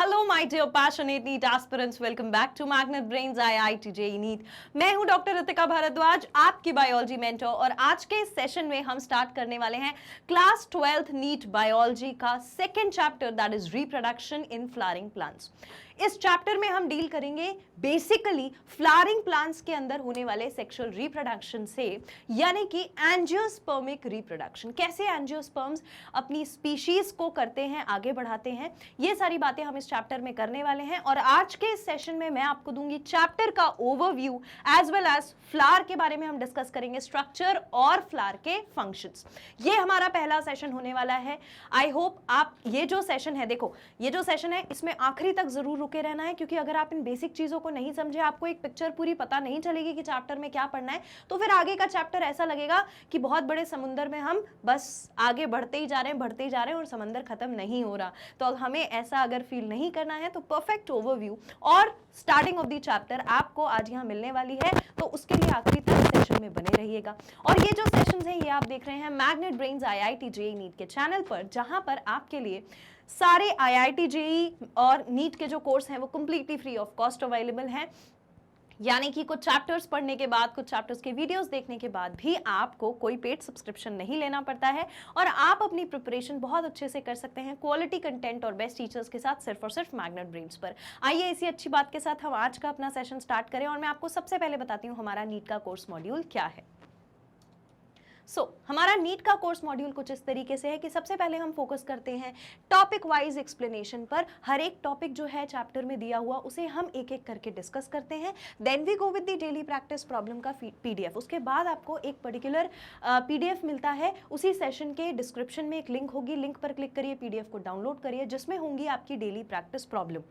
Hello my dear passionate NEET aspirants, welcome back to Magnet Brains IIT JEE NEET. मैं हूं doctor Ritika Bhardwaj, आपकी biology mentor, और आज के सेशन में हम स्टार्ट करने वाले हैं क्लास 12th नीट बायोलॉजी का second chapter, that is reproduction in flowering plants. इस चैप्टर में हम डील करेंगे बेसिकली फ्लावरिंग प्लांट्स के अंदर होने वाले सेक्सुअल रिप्रोडक्शन से, यानी कि एंजियोस्पर्मिक रिप्रोडक्शन। कैसे एंजियोस्पर्म्स अपनी स्पीशीज को करते हैं, आगे बढ़ाते हैं, ये सारी बातें हम इस चैप्टर में करने वाले हैं। और आज के इस सेशन में मैं आपको दूंगी चैप्टर का overview as well as flower के बारे में हम डिस्कस करेंगे, स्ट्रक्चर और फ्लावर के फंक्शंस। ये हमारा पहला सेशन होने वाला है। आई होप आप ये जो सेशन है, देखो ये जो सेशन है इसमें आखिरी तक जरूर रुके रहना है, क्योंकि अगर आप इन बेसिक चीजों को नहीं समझे, आपको एक पिक्चर पूरी पता नहीं चलेगी कि चैप्टर में क्या पढ़ना है, तो फिर आगे का चैप्टर ऐसा लगेगा कि बहुत बड़े समुंदर में हम बस आगे बढ़ते ही जा रहे हैं, बढ़ते ही जा रहे हैं और समंदर खत्म नहीं हो रहा। तो हमें ऐसा अगर फील नहीं करना है तो परफेक्ट ओवरव्यू और स्टार्टिंग ऑफ द चैप्टर आपको आज यहाँ मिलने वाली है, तो उसके लिए आखिरी तक सेशन में बने रहिएगा। और ये जो सेशंस हैं ये आप देख रहे हैं Magnet Brains IIT JEE NEET के चैनल पर, जहां पर आपके लिए सारे आईआईटी जेईई और नीट के जो कोर्स हैं वो completely free of cost available हैं। यानी कि कुछ चैप्टर्स पढ़ने के बाद, कुछ चैप्टर्स के वीडियोस देखने के बाद भी आपको कोई पेड सब्सक्रिप्शन नहीं लेना पड़ता है और आप अपनी प्रिपरेशन बहुत अच्छे से कर सकते हैं क्वालिटी कंटेंट और बेस्ट टीचर्स के साथ, सिर्फ और सिर्फ मैग्नेट ब्रेन्स पर। आइए इसी अच्छी बात के साथ हम आज का अपना सेशन स्टार्ट करें, और मैं आपको सबसे पहले बताती हूँ हमारा नीट का कोर्स मॉड्यूल क्या है। हमारा नीट का कोर्स मॉड्यूल कुछ इस तरीके से है कि सबसे पहले हम फोकस करते हैं टॉपिक वाइज एक्सप्लेनेशन पर। हर एक टॉपिक जो है चैप्टर में दिया हुआ उसे हम एक एक करके डिस्कस करते हैं। Then we go with the daily practice problem का पीडीएफ। उसके बाद आपको एक पर्टिकुलर पीडीएफ मिलता है। उसी सेशन के डिस्क्रिप्शन में एक लिंक होगी, लिंक पर क्लिक करिए, पीडीएफ को डाउनलोड करिए, जिसमें होंगी आपकी डेली प्रैक्टिस प्रॉब्लम।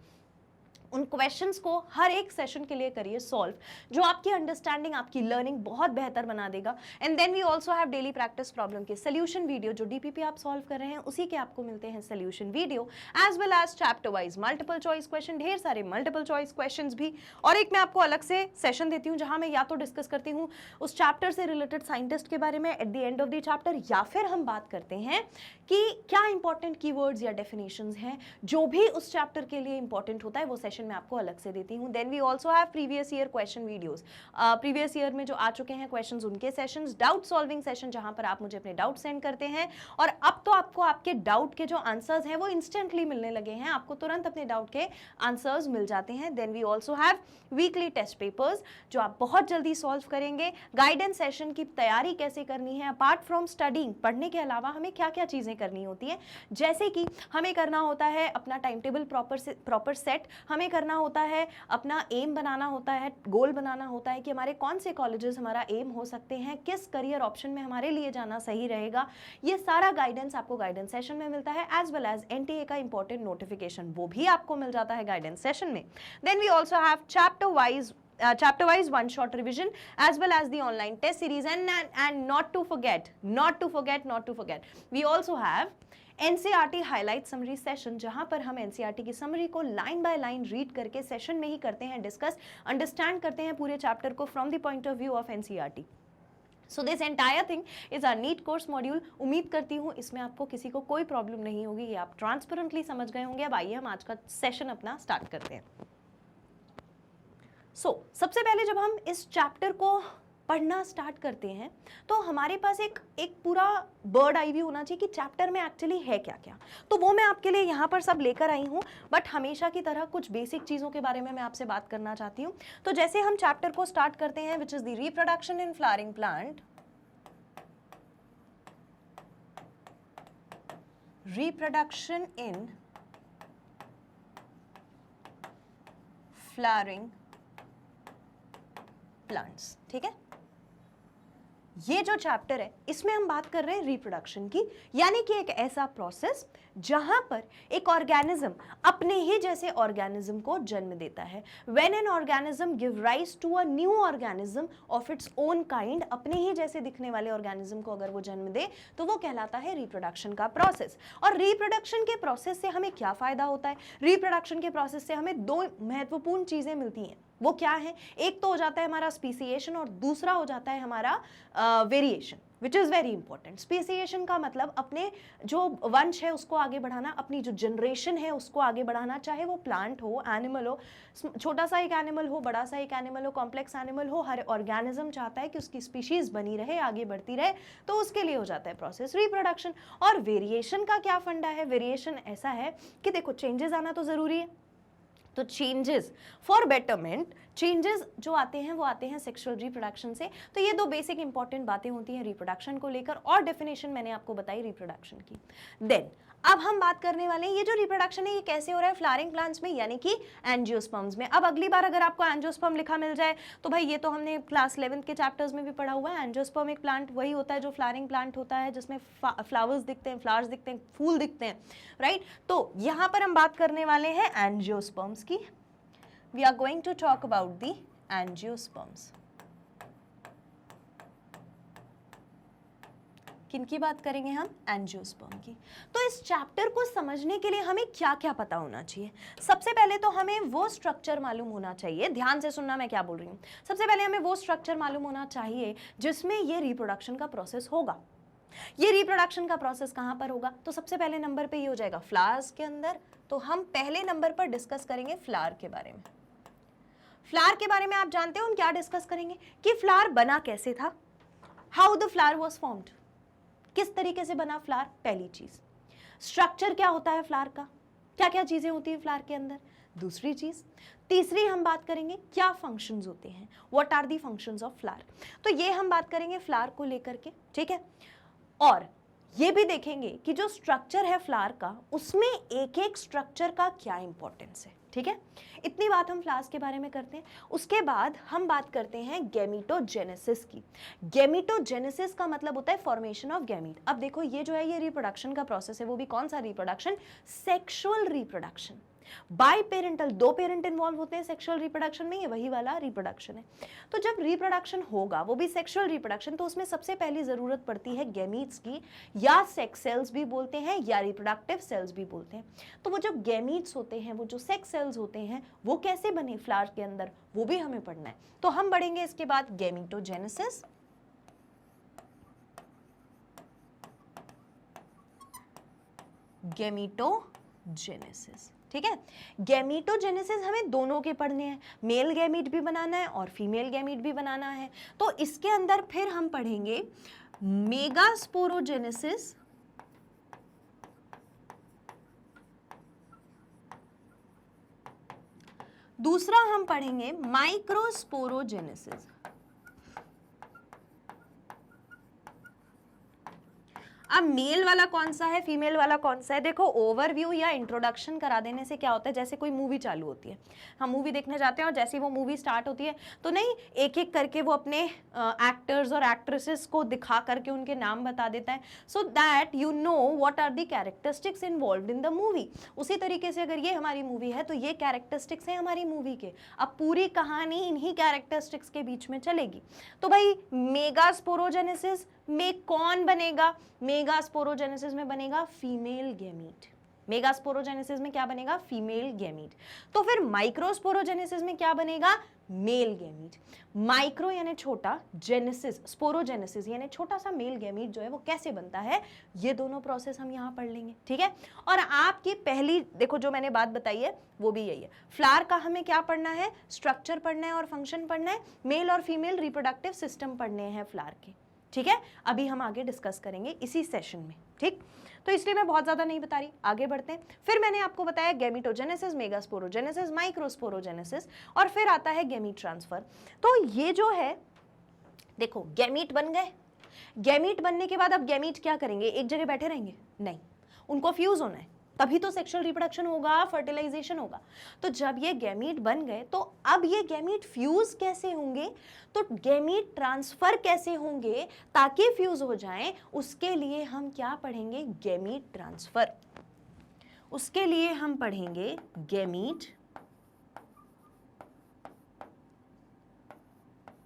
उन क्वेश्चंस को हर एक सेशन के लिए करिए सॉल्व, जो आपकी अंडरस्टैंडिंग, आपकी लर्निंग बहुत बेहतर बना देगा। And then we also have daily practice problem के सोल्यूशन वीडियो, जो डीपीपी आप सॉल्व कर रहे हैं उसी के आपको मिलते हैं solution video, as well as chapter wise multiple choice question, ढेर सारे मल्टीपल चॉइस क्वेश्चंस भी। और एक मैं आपको अलग से सेशन देती हूँ जहां मैं या तो डिस्कस करती हूँ उस चैप्टर से रिलेटेड साइंटिस्ट के बारे में at the end of the chapter, या फिर हम बात करते हैं कि क्या इंपॉर्टेंट कीवर्ड्स या डेफिनेशंस हैं जो भी उस चैप्टर के लिए इंपॉर्टेंट होता है, वो सेशन में आपको अलग से देती हूं। Then we also have previous year question videos, previous year में जो आ चुके हैं क्वेश्चंस उनके सेशंस, डाउट सॉल्विंग सेशन जहां पर आप मुझे अपने डाउट सेंड करते हैं, और अब तो आपको आपके डाउट के जो आंसर्स हैं वो इंस्टेंटली मिलने लगे हैं, आपको तुरंत अपने डाउट के आंसर्स मिल जाते हैं। Then we also have weekly test papers जो आप बहुत जल्दी सॉल्व करेंगे। गाइडेंस सेशन की तैयारी कैसे करनी है, अपार्ट फ्रॉम स्टडिंग, पढ़ने के अलावा हमें क्या क्या चीजें करनी होती है, जैसे कि हमें करना होता है अपना टाइम टेबल प्रॉपर सेट, हमें करना होता है अपना एम बनाना होता है, गोल बनाना होता है कि हमारे कौन से कॉलेजेस हमारा एम हो सकते हैं, किस करियर ऑप्शन में हमारे लिए जाना सही रहेगा। ये सारा गाइडेंस आपको गाइडेंस सेशन में मिलता है, एज वेल एज एनटीए का इंपॉर्टेंट नोटिफिकेशन वो भी आपको मिल जाता है गाइडेंस सेशन में। Then we also have chapter wise one shot revision as well as the online test series, and not to forget we also have NCERT highlight summary session, जहां पर हम NCERT की समरी को line by line read करके session में ही करते हैं discuss, understand करते हैं पूरे चैप्टर को from the point of view of NCERT। So this entire thing is our NEET course module. उम्मीद करती हूँ इसमें आपको किसी को कोई प्रॉब्लम नहीं होगी, ये आप ट्रांसपेरेंटली समझ गए होंगे। अब आइए हम आज का सेशन अपना स्टार्ट करते हैं। सबसे पहले जब हम इस चैप्टर को पढ़ना स्टार्ट करते हैं तो हमारे पास एक पूरा बर्ड आई व्यू होना चाहिए कि चैप्टर में एक्चुअली है क्या क्या। तो वो मैं आपके लिए यहाँ पर सब लेकर आई हूँ, बट हमेशा की तरह कुछ बेसिक चीज़ों के बारे में मैं आपसे बात करना चाहती हूँ। तो जैसे हम चैप्टर को स्टार्ट करते हैं, which is the reproduction in flowering plant, reproduction in flowering plants. ठीक है, ये जो चैप्टर है इसमें हम बात कर रहे हैं रिप्रोडक्शन की, यानी कि एक ऐसा प्रोसेस जहां पर एक ऑर्गेनिज्म अपने ही जैसे ऑर्गेनिज्म को जन्म देता है। When an organism give rise to a new organism of its own kind, अपने ही जैसे दिखने वाले ऑर्गेनिज्म को अगर वो जन्म दे तो वो कहलाता है रिप्रोडक्शन का प्रोसेस। और रिप्रोडक्शन के प्रोसेस से हमें क्या फायदा होता है? रिप्रोडक्शन के प्रोसेस से हमें दो महत्वपूर्ण चीजें मिलती हैं। वो क्या है? एक तो हो जाता है हमारा स्पीसिएशन और दूसरा हो जाता है हमारा variation. Which is very important. Speciation का मतलब अपने जो वंश है उसको आगे बढ़ाना, अपनी जो जनरेशन है उसको आगे बढ़ाना, चाहे वो प्लांट हो, एनिमल हो, छोटा सा एक एनिमल हो, बड़ा सा एक एनिमल हो, कॉम्प्लेक्स एनिमल हो, हर ऑर्गेनिज्म चाहता है कि उसकी स्पीशीज बनी रहे, आगे बढ़ती रहे, तो उसके लिए हो जाता है प्रोसेस रिप्रोडक्शन। और वेरिएशन का क्या फंडा है? वेरिएशन ऐसा है कि देखो चेंजेस आना तो ज़रूरी है, तो चेंजेस फॉर बेटरमेंट, चेंजेस जो आते हैं वो आते हैं सेक्सुअल रिप्रोडक्शन से। तो ये दो बेसिक इंपॉर्टेंट बातें होती हैं रिप्रोडक्शन को लेकर, और डेफिनेशन मैंने आपको बताई रिप्रोडक्शन की। देन अब हम बात करने वाले हैं ये जो रिप्रोडक्शन है ये कैसे हो रहा है फ्लावरिंग प्लांट्स में, यानी कि एंजियोस्पर्म्स में। अब अगली बार अगर आपको एंजियोस्पर्म लिखा मिल जाए तो भाई ये तो हमने क्लास 11th के चैप्टर्स में भी पढ़ा हुआ है। एंजियोस्पर्म एक प्लांट वही होता है जो फ्लावरिंग प्लांट होता है, जिसमें फ्लावर्स दिखते हैं, फ्लावर्स दिखते हैं, फूल दिखते हैं, राइट। तो यहाँ पर हम बात करने वाले हैं एंजियोस्पर्म्स की। We are going to talk about the angiosperms. किनकी बात करेंगे हम? एंजियोस्पर्म की। तो इस चैप्टर को समझने के लिए हमें क्या क्या पता होना चाहिए? सबसे पहले तो हमें वो स्ट्रक्चर मालूम होना चाहिए, ध्यान से सुनना मैं क्या बोल रही हूँ। सबसे पहले हमें वो स्ट्रक्चर मालूम होना चाहिए जिसमें ये रिप्रोडक्शन का प्रोसेस होगा। ये रिप्रोडक्शन का प्रोसेस कहाँ पर होगा? तो सबसे पहले नंबर पे ये हो जाएगा फ्लावर्स के अंदर। तो हम पहले नंबर पर डिस्कस करेंगे फ्लावर के बारे में। फ्लावर के बारे में आप जानते हो हम क्या डिस्कस करेंगे कि फ्लावर बना कैसे था, how the flower was formed, किस तरीके से बना फ्लावर, पहली चीज। स्ट्रक्चर क्या होता है फ्लावर का, क्या क्या चीजें होती है फ्लावर के अंदर, दूसरी चीज। तीसरी हम बात करेंगे क्या फंक्शंस होते हैं, what are the functions of flower. तो ये हम बात करेंगे फ्लावर को लेकर के, ठीक है। और ये भी देखेंगे कि जो स्ट्रक्चर है फ्लावर का उसमें एक एक स्ट्रक्चर का क्या इंपॉर्टेंस है, ठीक है। इतनी बात हम फ्लावर्स के बारे में करते हैं। उसके बाद हम बात करते हैं गैमीटोजेनेसिस की। गैमीटोजेनेसिस का मतलब होता है फॉर्मेशन ऑफ गैमीट। अब देखो ये जो है ये रिप्रोडक्शन का प्रोसेस है, वो भी कौन सा reproduction? Sexual reproduction. By parental, दो पेरेंट इन्वॉल्व होते हैं सेक्सुअल रिप्रोडक्शन में, ये वही वाला रिप्रोडक्शन है। तो जब रिप्रोडक्शन होगा वो भी सेक्सुअल रिप्रोडक्शन, तो उसमें सबसे पहली जरूरत पड़ती है गैमीट्स की, या सेक्स सेल्स भी बोलते हैं या रिप्रोडक्टिव सेल्स भी बोलते हैं। तो वो जो गैमीट्स होते हैं, वो जो सेक्स सेल्स होते हैं, वो कैसे बने फ्लावर के अंदर, वो भी हमें पढ़ना है। तो हम बढ़ेंगे इसके बाद गैमीटोजेनेसिस, गैमीटोजेनेसिस, ठीक है। गैमीटोजेनेसिस हमें दोनों के पढ़ने हैं, मेल गैमीट भी बनाना है और फीमेल गैमीट भी बनाना है। तो इसके अंदर फिर हम पढ़ेंगे मेगास्पोरोजेनेसिस, दूसरा हम पढ़ेंगे माइक्रोस्पोरोजेनेसिस। अब मेल वाला कौन सा है, फीमेल वाला कौन सा है? देखो ओवरव्यू या इंट्रोडक्शन करा देने से क्या होता है, जैसे कोई मूवी चालू होती है, हम मूवी देखने जाते हैं और जैसे ही वो मूवी स्टार्ट होती है तो नहीं एक एक करके वो अपने एक्टर्स और एक्ट्रेसेस को दिखा करके उनके नाम बता देता है, so that you know what are the characteristics involved in the movie. उसी तरीके से अगर ये हमारी मूवी है तो ये कैरेक्टरिस्टिक्स हैं हमारी मूवी के, अब पूरी कहानी इन्हीं कैरेक्टरिस्टिक्स के बीच में चलेगी। तो भाई मेगास्पोरोजेनेसिस में कौन बनेगा? मेगास्पोरोजेनेसिस में बनेगा फीमेल गैमीट। मेगास्पोरोजेनेसिस में क्या बनेगा? Female gamete. तो फिर माइक्रोस्पोरोजेनेसिस में क्या बनेगा? Male gamete. माइक्रो यानी छोटा, जेनेसिस स्पोरोजेनेसिस यानी छोटा सा मेल गैमीट जो है वो कैसे बनता है, ये दोनों प्रोसेस हम यहाँ पढ़ लेंगे, ठीक है। और आपकी पहली देखो जो मैंने बात बताई है वो भी यही है, फ्लावर का हमें क्या पढ़ना है? स्ट्रक्चर पढ़ना है और फंक्शन पढ़ना है, मेल और फीमेल रिप्रोडक्टिव सिस्टम पढ़ने हैं फ्लावर के, ठीक है। अभी हम आगे डिस्कस करेंगे इसी सेशन में, ठीक। तो इसलिए मैं बहुत ज्यादा नहीं बता रही, आगे बढ़ते हैं। फिर मैंने आपको बताया गैमीटोजेनेसिस, मेगास्पोरोजेनेसिस, माइक्रोस्पोरोजेनेसिस, और फिर आता है गैमीट ट्रांसफर। तो ये जो है देखो गैमीट बन गए, गैमीट बनने के बाद अब गैमीट क्या करेंगे? एक जगह बैठे रहेंगे? नहीं, उनको फ्यूज होना है, तभी तो सेक्सुअल रिप्रोडक्शन होगा, फर्टिलाइजेशन होगा। तो जब ये गैमीट बन गए तो अब ये गैमीट फ्यूज कैसे होंगे, तो गैमीट ट्रांसफर कैसे होंगे ताकि फ्यूज हो जाएं, उसके लिए हम क्या पढ़ेंगे? Gamete transfer. उसके लिए हम पढ़ेंगे गैमीट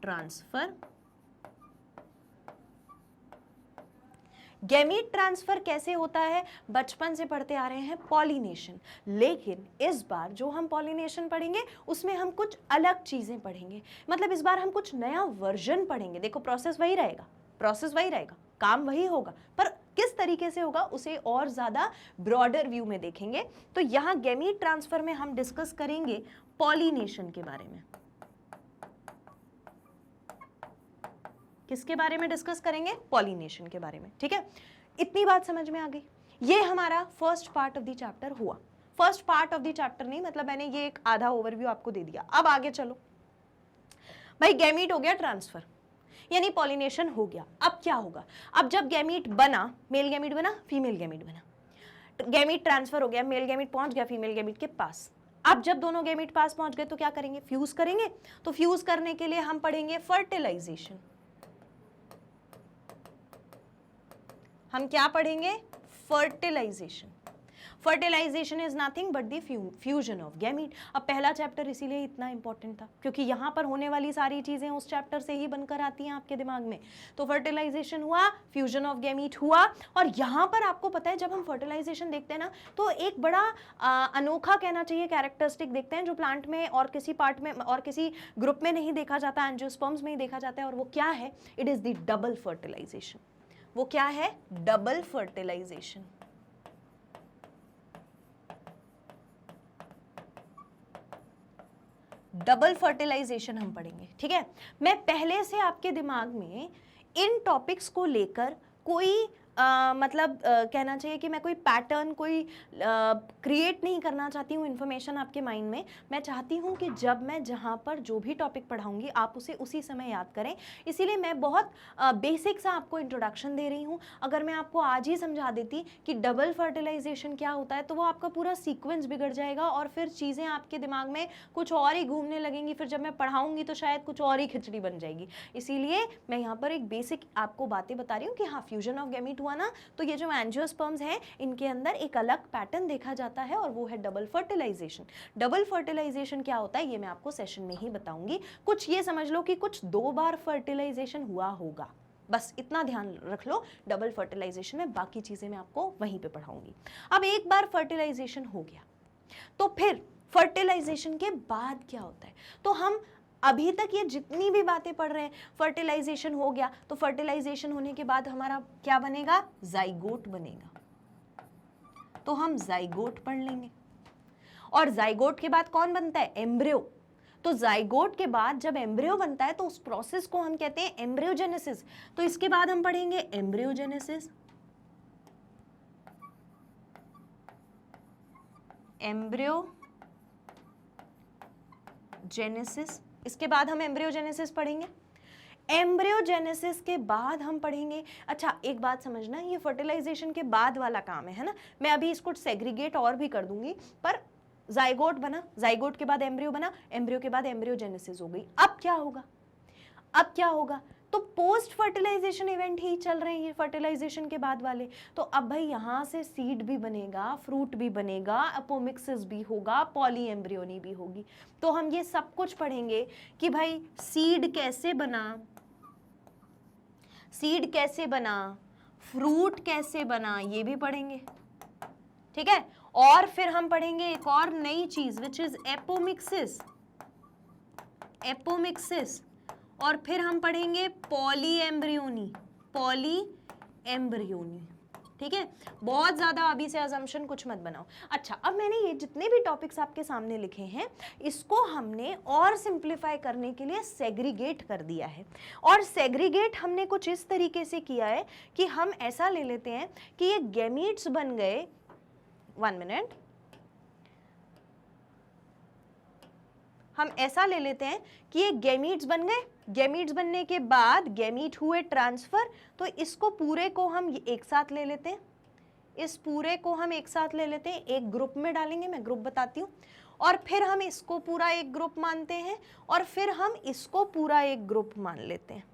ट्रांसफर। गैमीट ट्रांसफर कैसे होता है? बचपन से पढ़ते आ रहे हैं, पॉलिनेशन। लेकिन इस बार जो हम पॉलिनेशन पढ़ेंगे उसमें हम कुछ अलग चीजें पढ़ेंगे, मतलब इस बार हम कुछ नया वर्जन पढ़ेंगे। देखो प्रोसेस वही रहेगा, प्रोसेस वही रहेगा, काम वही होगा, पर किस तरीके से होगा उसे और ज्यादा ब्रॉडर व्यू में देखेंगे। तो यहाँ गैमीट ट्रांसफर में हम डिस्कस करेंगे पॉलिनेशन के बारे में। किसके बारे में डिस्कस करेंगे? पॉलिनेशन के बारे में। ठीक है, इतनी बात समझ में आ गई। ये हमारा first part of the chapter हुआ। First part of the chapter नहीं, मतलब मैंने ये एक आधा ओवरव्यू आपको दे दिया। अब आगे चलो भाई, गैमीट हो गया ट्रांसफर, यानी पॉलिनेशन हो गया। अब क्या होगा? अब जब गैमीट बना, मेल गैमीट बना, फीमेल गैमीट बना, गैमीट ट्रांसफर हो गया, मेल गैमीट पहुंच गया फीमेल गैमीट के पास। अब जब दोनों गैमीट पास पहुंच गए तो क्या करेंगे? फ्यूज करेंगे। तो फ्यूज करने के लिए हम पढ़ेंगे फर्टिलाइजेशन। हम क्या पढ़ेंगे? Fertilisation. Fertilisation is nothing but the fusion of gamete. अब पहला चैप्टर इसीलिए इतना इंपॉर्टेंट था क्योंकि यहां पर होने वाली सारी चीजें उस चैप्टर से ही बनकर आती हैं आपके दिमाग में। तो फर्टिलाइजेशन हुआ, फ्यूजन ऑफ गैमीट हुआ, और यहां पर आपको पता है जब हम फर्टिलाइजेशन देखते हैं ना तो एक बड़ा अनोखा कहना चाहिए कैरेक्टरिस्टिक देखते हैं जो प्लांट में और किसी पार्ट में और किसी ग्रुप में नहीं देखा जाता, एंजियोस्पर्म्स में ही देखा जाता है। और वो क्या है? It is the double fertilisation. वो क्या है? Double fertilisation. डबल फर्टिलाइजेशन हम पढ़ेंगे। ठीक है, मैं पहले से आपके दिमाग में इन टॉपिक्स को लेकर कोई मतलब कहना चाहिए कि मैं कोई पैटर्न कोई क्रिएट नहीं करना चाहती हूँ इन्फॉर्मेशन आपके माइंड में। मैं चाहती हूँ कि जब मैं जहाँ पर जो भी टॉपिक पढ़ाऊँगी आप उसे उसी समय याद करें। इसीलिए मैं बहुत बेसिक सा आपको इंट्रोडक्शन दे रही हूँ। अगर मैं आपको आज ही समझा देती कि डबल फर्टिलाइजेशन क्या होता है तो वो आपका पूरा सीक्वेंस बिगड़ जाएगा और फिर चीज़ें आपके दिमाग में कुछ और ही घूमने लगेंगी। फिर जब मैं पढ़ाऊँगी तो शायद कुछ और ही खिचड़ी बन जाएगी। इसीलिए मैं यहाँ पर एक बेसिक आपको बातें बता रही हूँ कि हाँ, फ्यूजन ऑफ गैमीट हुआ ना तो ये जो एंजियोस्पर्म्स हैं इनके अंदर एक अलग पैटर्न देखा जाता है और वो है डबल फर्टिलाइजेशन। डबल फर्टिलाइजेशन क्या होता है ये मैं आपको सेशन में ही बताऊंगी। कुछ ये समझ लो कि कुछ 2 बार फर्टिलाइजेशन हुआ होगा, बस इतना ध्यान रख लो डबल फर्टिलाइजेशन में। बाकी चीजें मैं आपको वहीं पे पढ़ाऊंगी। अब एक बार फर्टिलाइजेशन हो गया तो फिर फर्टिलाइजेशन के बाद क्या होता है? तो हम अभी तक ये जितनी भी बातें पढ़ रहे हैं, फर्टिलाइजेशन हो गया तो फर्टिलाइजेशन होने के बाद हमारा क्या बनेगा? जाइगोट बनेगा। तो हम जाइगोट पढ़ लेंगे। और जाइगोट के बाद कौन बनता है? एम्ब्रियो। तो जाइगोट के बाद जब एम्ब्रियो बनता है तो उस प्रोसेस को हम कहते हैं एम्ब्रियोजेनेसिस। तो इसके बाद हम पढ़ेंगे एम्ब्रियोजेनेसिस। एम्ब्रियोजेनेसिस, इसके बाद हम एम्ब्रियोजेनेसिस पढ़ेंगे। एम्ब्रियोजेनेसिस के बाद हम पढ़ेंगे, अच्छा एक बात समझना, ये फर्टिलाइजेशन के बाद वाला काम है ना। मैं अभी इसको सेग्रीगेट और भी कर दूंगी, पर जाइगोट बना, जाइगोट के बाद एम्ब्रियो बना, एम्ब्रियो के बाद एम्ब्रियोजेनेसिस हो गई। अब क्या होगा? अब क्या होगा? तो पोस्ट फर्टिलाइजेशन इवेंट ही चल रहे हैं फर्टिलाइजेशन के बाद वाले। तो अब भाई यहाँ से सीड भी बनेगा, फ्रूट भी बनेगा, अपोमिक्सिस भी होगा, पॉली एम्ब्रियोनी भी होगी। तो हम ये सब कुछ पढ़ेंगे कि भाई सीड कैसे बना, सीड कैसे बना, फ्रूट कैसे बना, ये भी पढ़ेंगे। ठीक है, और फिर हम पढ़ेंगे एक और नई चीज विच इज एपोमिक्सिस। एपोमिक्सिस, और फिर हम पढ़ेंगे पॉली एम्ब्रियोनी। पॉली एम्ब्रियोनी, ठीक है। बहुत ज्यादा अभी से अजम्पशन कुछ मत बनाओ। अच्छा, अब मैंने ये जितने भी टॉपिक्स आपके सामने लिखे हैं इसको हमने और सिंप्लीफाई करने के लिए सेग्रीगेट कर दिया है। और सेग्रीगेट हमने कुछ इस तरीके से किया है कि हम ऐसा ले लेते हैं कि ये गैमीट्स बन गए, 1 मिनट, हम ऐसा ले लेते हैं कि ये गैमीट्स बन गए। गैमीट्स बनने के बाद गैमीट हुए ट्रांसफर, तो इसको पूरे को हम एक साथ ले लेते हैं, इस पूरे को हम एक साथ ले लेते हैं, एक ग्रुप में डालेंगे, मैं ग्रुप बताती हूँ, और फिर हम इसको पूरा एक ग्रुप मानते हैं, और फिर हम इसको पूरा एक ग्रुप मान लेते हैं।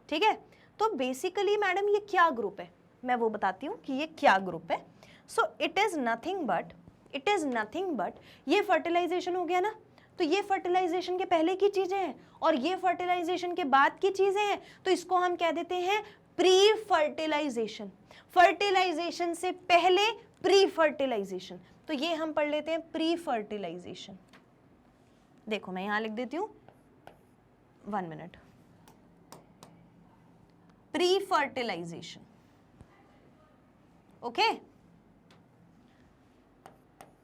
ठीक है, तो बेसिकली मैडम ये क्या ग्रुप है, मैं वो बताती हूँ कि ये क्या ग्रुप है। So it is nothing but ये फर्टिलाइजेशन हो गया ना, तो ये फर्टिलाइजेशन के पहले की चीजें हैं और ये फर्टिलाइजेशन के बाद की चीजें हैं, तो इसको हम कह देते हैं प्री फर्टिलाइजेशन। फर्टिलाइजेशन से पहले प्री फर्टिलाइजेशन, तो ये हम पढ़ लेते हैं प्री फर्टिलाइजेशन। देखो मैं यहां लिख देती हूं, 1 minute, pre fertilisation, okay,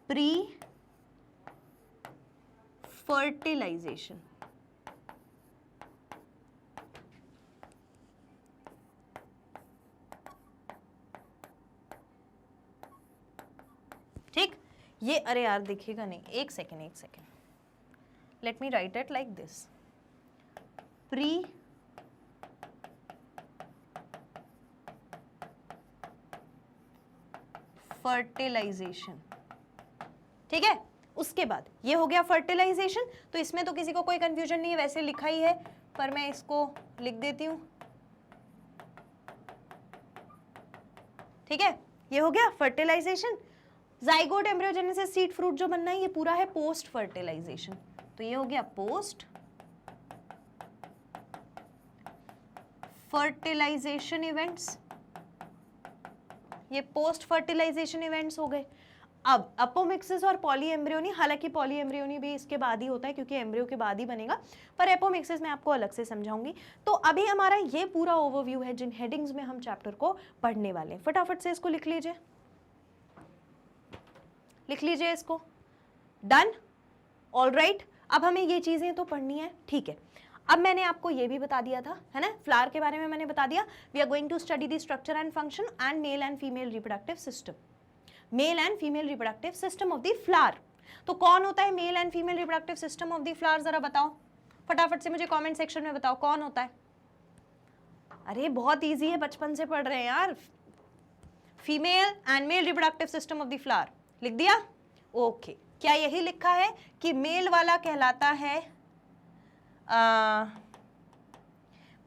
pre fertilisation. ठीक, ये अरे यार देखिएगा नहीं, एक second, let me write it like this, pre fertilisation. ठीक है, उसके बाद ये हो गया फर्टिलाइजेशन। तो इसमें तो किसी को कोई कंफ्यूजन नहीं है, वैसे लिखा ही है, पर मैं इसको लिख देती हूं। ठीक है, ये हो गया fertilisation. Zygote, embryogenesis, seed, fruit जो बनना है, ये पूरा है पोस्ट फर्टिलाइजेशन। तो ये हो गया पोस्ट फर्टिलाइजेशन इवेंट्स, ये पोस्ट फर्टिलाइजेशन इवेंट्स हो गए। अब अपोमिक्सिस और पॉलीएम्ब्रियोनी, हालांकि पॉलीएम्ब्रियोनी भी इसके बाद ही होता है क्योंकि एम्ब्रियो के बाद ही बनेगा, पर एपोमिक्सिस मैं आपको अलग से समझाऊंगी। तो अभी हमारा ये पूरा ओवरव्यू है जिन हेडिंग्स में हम चैप्टर को पढ़ने वाले हैं। फटाफट से इसको लिख लीजिए, लिख लीजिए इसको। Done, all right. अब हमें ये चीजें तो पढ़नी है, ठीक है। अब मैंने आपको ये भी बता दिया था, है ना, फ्लावर के बारे में मैंने बता दिया। We are going to study the structure and function and male and female reproductive system, male and female reproductive system of the flower. तो कौन होता है male and female reproductive system of the flower, जरा बताओ फटाफट से मुझे comment section में बताओ कौन होता है। अरे बहुत इजी है, बचपन से पढ़ रहे हैं यार। Female and male reproductive system of the flower लिख दिया, ओके। क्या यही लिखा है कि मेल वाला कहलाता है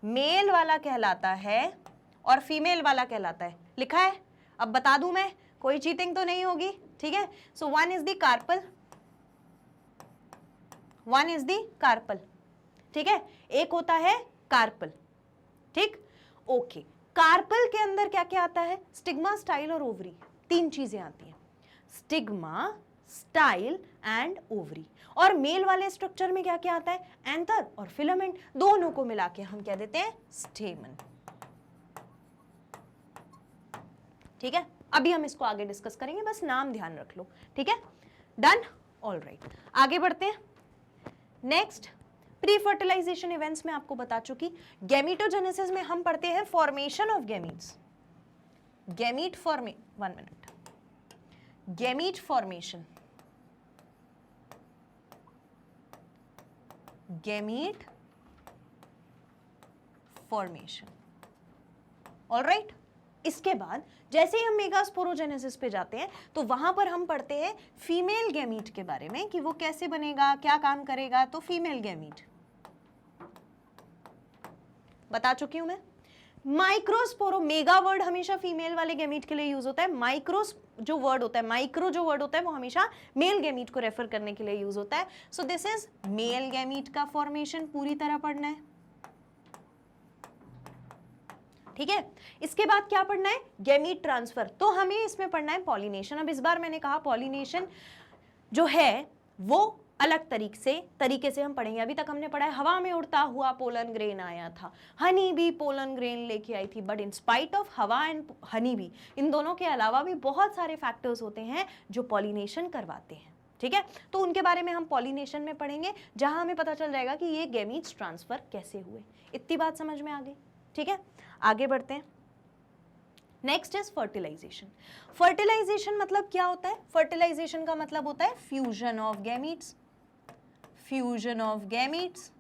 मेल वाला कहलाता है और फीमेल वाला कहलाता है, लिखा है? अब बता दूं मैं, कोई चीटिंग तो नहीं होगी, ठीक है। So one is the carpel, one is the carpel, ठीक है, एक होता है कार्पल, ठीक, ओके। कार्पल के अंदर क्या क्या आता है? स्टिग्मा, स्टाइल और ओवरी, तीन चीजें आती हैं, स्टिग्मा, स्टाइल एंड ओवरी। और मेल वाले स्ट्रक्चर में क्या क्या आता है? एंथर और फिलामेंट, दोनों को मिला के हम क्या देते हैं? स्टेमन, ठीक है। अभी हम इसको आगे डिस्कस करेंगे, बस नाम ध्यान रख लो, ठीक है। डन, ऑल राइट, आगे बढ़ते हैं। नेक्स्ट, प्री फर्टिलाइजेशन इवेंट्स में आपको बता चुकी। गैमीटोजेनेसिस में हम पढ़ते हैं formation of gametes, gamete formation 1 minute, gamete formation, gamete formation, all right. इसके बाद जैसे ही हम मेगास्पोरोजेनेसिस पे जाते हैं तो वहां पर हम पढ़ते हैं फीमेल गैमीट के बारे में कि वो कैसे बनेगा, क्या काम करेगा। तो फीमेल गैमीट बता चुकी हूं मैं। माइक्रोस्पोरो, मेगा वर्ड हमेशा फीमेल वाले गैमीट के लिए यूज होता है। माइक्रोस जो वर्ड होता है, माइक्रो जो वर्ड होता है, वो हमेशा मेल गैमीट को रेफर करने के लिए यूज होता है। So this is male gamete का फॉर्मेशन, पूरी तरह पढ़ना है, ठीक है। इसके बाद क्या पढ़ना है? Gamete transfer. तो हमें इसमें पढ़ना है पॉलिनेशन। अब इस बार मैंने कहा पॉलिनेशन जो है वो अलग तरीके से हम पढ़ेंगे। अभी तक हमने पढ़ा है हवा में उड़ता हुआ पोलन ग्रेन आया था, हनी बी पोलन ग्रेन लेके आई थी, बट इन स्पाइट ऑफ हवा एंड हनी बी, इन दोनों के अलावा भी बहुत सारे फैक्टर्स होते हैं जो पॉलिनेशन करवाते हैं, ठीक है। तो उनके बारे में हम पॉलिनेशन में पढ़ेंगे, जहां हमें पता चल जाएगा कि ये गैमीट्स ट्रांसफर कैसे हुए। इतनी बात समझ में आ गई, ठीक है। आगे बढ़ते हैं। Next is fertilisation. फर्टिलाइजेशन मतलब क्या होता है? फर्टिलाइजेशन का मतलब होता है fusion of gametes, fusion of gametes,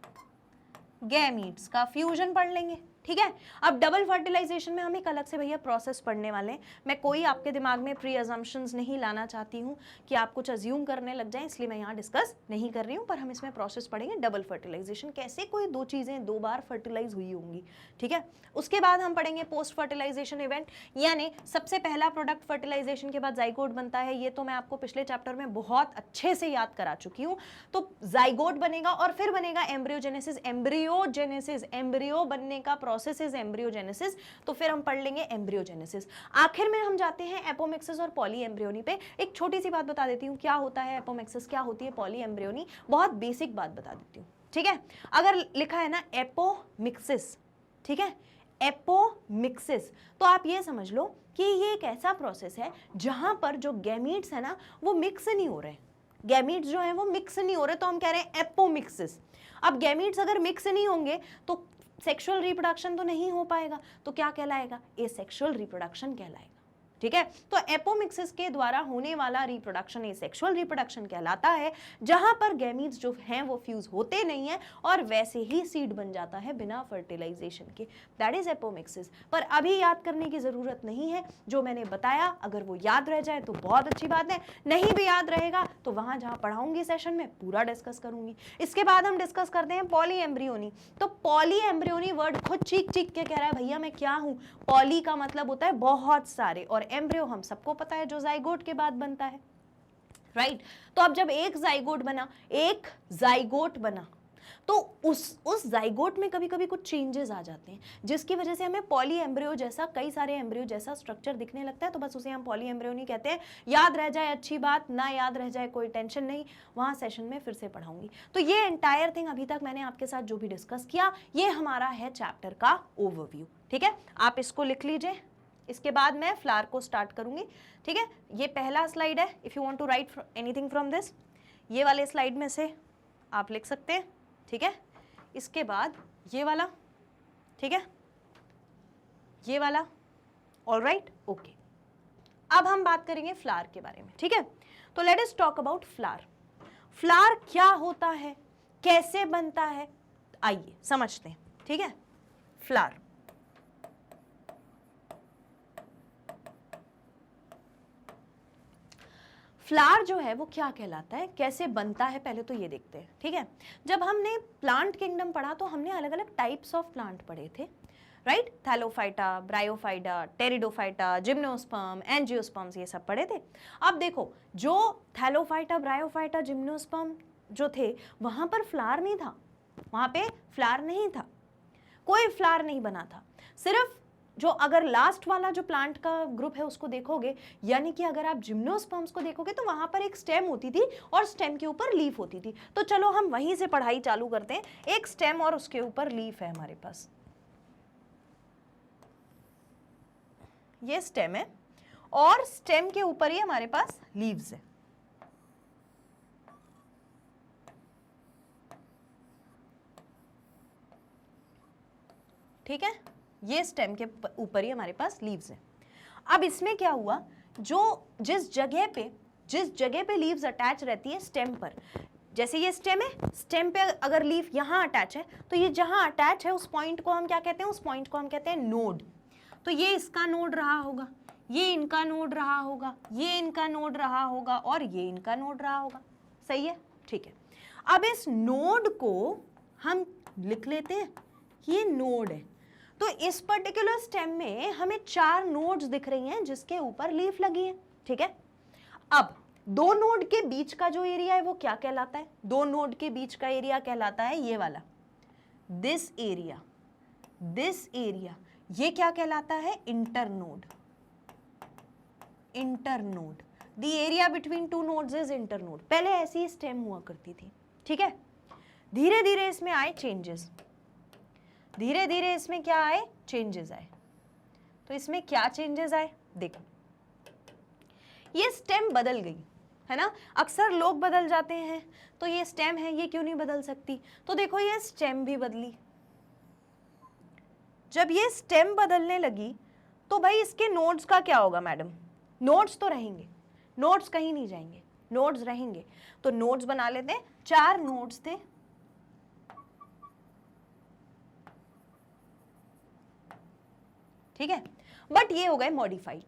gametes का फ्यूजन पढ़ लेंगे, ठीक है। अब डबल फर्टिलाइजेशन में हम एक अलग से भैया प्रोसेस पढ़ने वाले हैं। मैं कोई आपके दिमाग में प्री अजम्पशंस नहीं लाना चाहती हूँ कि आप कुछ अज्यूम करने लग जाएं, इसलिए मैं यहाँ डिस्कस नहीं कर रही हूँ, पर हम इसमें प्रोसेस पढ़ेंगे डबल फर्टिलाइजेशन, कैसे कोई दो चीज़ें दो बार फर्टिलाइज हुई होंगी, ठीक है। उसके बाद हम पढ़ेंगे पोस्ट फर्टिलाइजेशन इवेंट, यानी सबसे पहला प्रोडक्ट फर्टिलाइजेशन के बाद जाइगोट बनता है। ये तो मैं आपको पिछले चैप्टर में बहुत अच्छे से याद करा चुकी हूँ। तो जाइगोट बनेगा और फिर बनेगा एम्ब्रियोजेनेसिस। एम्ब्रियोजेनेसिस, एम्ब्रियो बनने का प्रोसेस इज एम्ब्रियोजेनेसिस। तो फिर हम पढ़ लेंगे एम्ब्रियोजेनेसिस। आखिर में हम जाते हैं एपोमिक्सिस और पॉलीएम्ब्रियोनी पे। एक छोटी सी बात बता देती हूँ, क्या होता है एपोमिक्सिस, क्या होती है पॉलीएम्ब्रियोनी, बहुत बेसिक बात बता देती हूँ, ठीक है। अगर लिखा है ना एपोमिक्सिस, ठीक है, एपोमिक्सिस। तो आप ये समझ लो कि ये एक ऐसा प्रोसेस है जहां पर जो गैमीट्स है ना वो मिक्स नहीं हो रहे, गैमीट्स जो है वो मिक्स नहीं हो रहे, तो हम कह रहे हैं एपोमिक्सिस। अब गैमीट्स अगर मिक्स नहीं होंगे तो सेक्सुअल रिप्रोडक्शन तो नहीं हो पाएगा, तो क्या कहलाएगा, एसेक्सुअल रिप्रोडक्शन कहलाएगा। ठीक है, तो एपोमिक्सिस के द्वारा होने वाला रिप्रोडक्शन एसेक्सुअल रिप्रोडक्शन कहलाता है, जहां पर गैमीट्स जो हैं वो फ्यूज होते नहीं है और वैसे ही सीड बन जाता है बिना फर्टिलाइजेशन के, दैट इज एपोमिक्सिस। पर अभी याद करने की जरूरत नहीं है, जो मैंने बताया अगर वो याद रह जाए तो बहुत अच्छी बात है, नहीं भी याद रहेगा तो वहां जहां पढ़ाऊंगी सेशन में पूरा डिस्कस करूंगी। इसके बाद हम डिस्कस करते हैं पॉली एम्ब्रियोनी। तो पॉली एम्ब्रियोनी वर्ड खुद चीख चीख के कह रहा है भैया मैं क्या हूं, पॉली का मतलब होता है बहुत सारे, और एम्ब्रियो हम सबको पता है जो जाइगोट के बाद बनता है, राइट। तो अब जब एक जाइगोट बना तो उस जाइगोट में कभी कभी कुछ चेंजेस आ जाते हैं जिसकी वजह से हमें पॉली एम्ब्रियो जैसा, कई सारे एम्ब्रियो जैसा स्ट्रक्चर दिखने लगता है, तो बस उसे हम पॉली एम्ब्रियो नहीं कहते हैं। याद रह जाए अच्छी बात, ना याद रह जाए कोई टेंशन नहीं, वहां सेशन में फिर से पढ़ाऊंगी। तो ये एंटायर थिंग अभी तक मैंने आपके साथ जो भी डिस्कस किया ये हमारा है चैप्टर का ओवरव्यू। ठीक है, आप इसको लिख लीजिए, इसके बाद मैं फ्लावर को स्टार्ट करूंगी। ठीक है, ये पहला स्लाइड है, if you want to write anything from this, ये वाले स्लाइड में से आप लिख सकते हैं। ठीक है, इसके बाद ये वाला, ठीक है, ये वाला, ऑलराइट, ओके। अब हम बात करेंगे फ्लावर के बारे में। ठीक है, तो let us talk about flower. Flower क्या होता है, कैसे बनता है, आइए समझते हैं। ठीक है, फ्लावर, फ्लावर जो है वो क्या कहलाता है, कैसे बनता है, पहले तो ये देखते हैं। ठीक है, जब हमने प्लांट किंगडम पढ़ा तो हमने अलग अलग टाइप्स ऑफ प्लांट पढ़े थे, right. Thallophyta, bryophyta, pteridophyta, gymnosperm, angiosperms, ये सब पढ़े थे। अब देखो, जो थैलोफाइटा, ब्रायोफाइटा, जिम्नोस्पर्म जो थे वहां पर फ्लावर नहीं था, वहां पे फ्लावर नहीं था, कोई फ्लावर नहीं बना था। सिर्फ जो अगर लास्ट वाला जो प्लांट का ग्रुप है उसको देखोगे, यानी कि अगर आप जिम्नोस्पर्म्स को देखोगे तो वहां पर एक स्टेम होती थी और स्टेम के ऊपर लीफ होती थी। तो चलो हम वहीं से पढ़ाई चालू करते हैं। एक स्टेम और उसके ऊपर लीफ है हमारे पास, ये स्टेम है और स्टेम के ऊपर ही हमारे पास लीव्स है। ठीक है, ये स्टेम के ऊपर ही हमारे पास लीव्स हैं। अब इसमें क्या हुआ, जो जिस जगह पे लीव्स अटैच रहती है स्टेम पर, जैसे ये स्टेम है, स्टेम पे अगर लीफ यहाँ अटैच है तो ये जहाँ अटैच है उस पॉइंट को हम क्या कहते हैं, उस पॉइंट को हम कहते हैं नोड। तो ये इसका नोड रहा होगा, ये इनका नोड रहा होगा, ये इनका नोड रहा होगा और ये इनका नोड रहा होगा। सही है, ठीक है। अब इस नोड को हम लिख लेते हैं, ये नोड है। तो इस पर्टिकुलर स्टेम में हमें 4 नोड्स दिख रही हैं जिसके ऊपर लीफ लगी है। ठीक है, अब 2 नोड के बीच का जो एरिया है वो क्या कहलाता है, 2 नोड के बीच का एरिया कहलाता है ये वाला, दिस एरिया, ये क्या कहलाता है, internode. The area between 2 nodes is internode. पहले ऐसी स्टेम हुआ करती थी। ठीक है, धीरे धीरे इसमें आए चेंजेस, धीरे धीरे इसमें क्या आए, चेंजेस आए। तो इसमें क्या चेंजेस आए, देखो, ये स्टेम बदल गई है ना। अक्सर लोग बदल जाते हैं, तो ये स्टेम है ये क्यों नहीं बदल सकती, तो देखो ये स्टेम भी बदली। जब ये स्टेम बदलने लगी तो भाई इसके नोड्स का क्या होगा मैडम, नोड्स तो रहेंगे, नोड्स कहीं नहीं जाएंगे, नोड्स रहेंगे। तो नोड्स बना लेते हैं, 4 नोड्स थे, ठीक है। बट ये हो गए मॉडिफाई।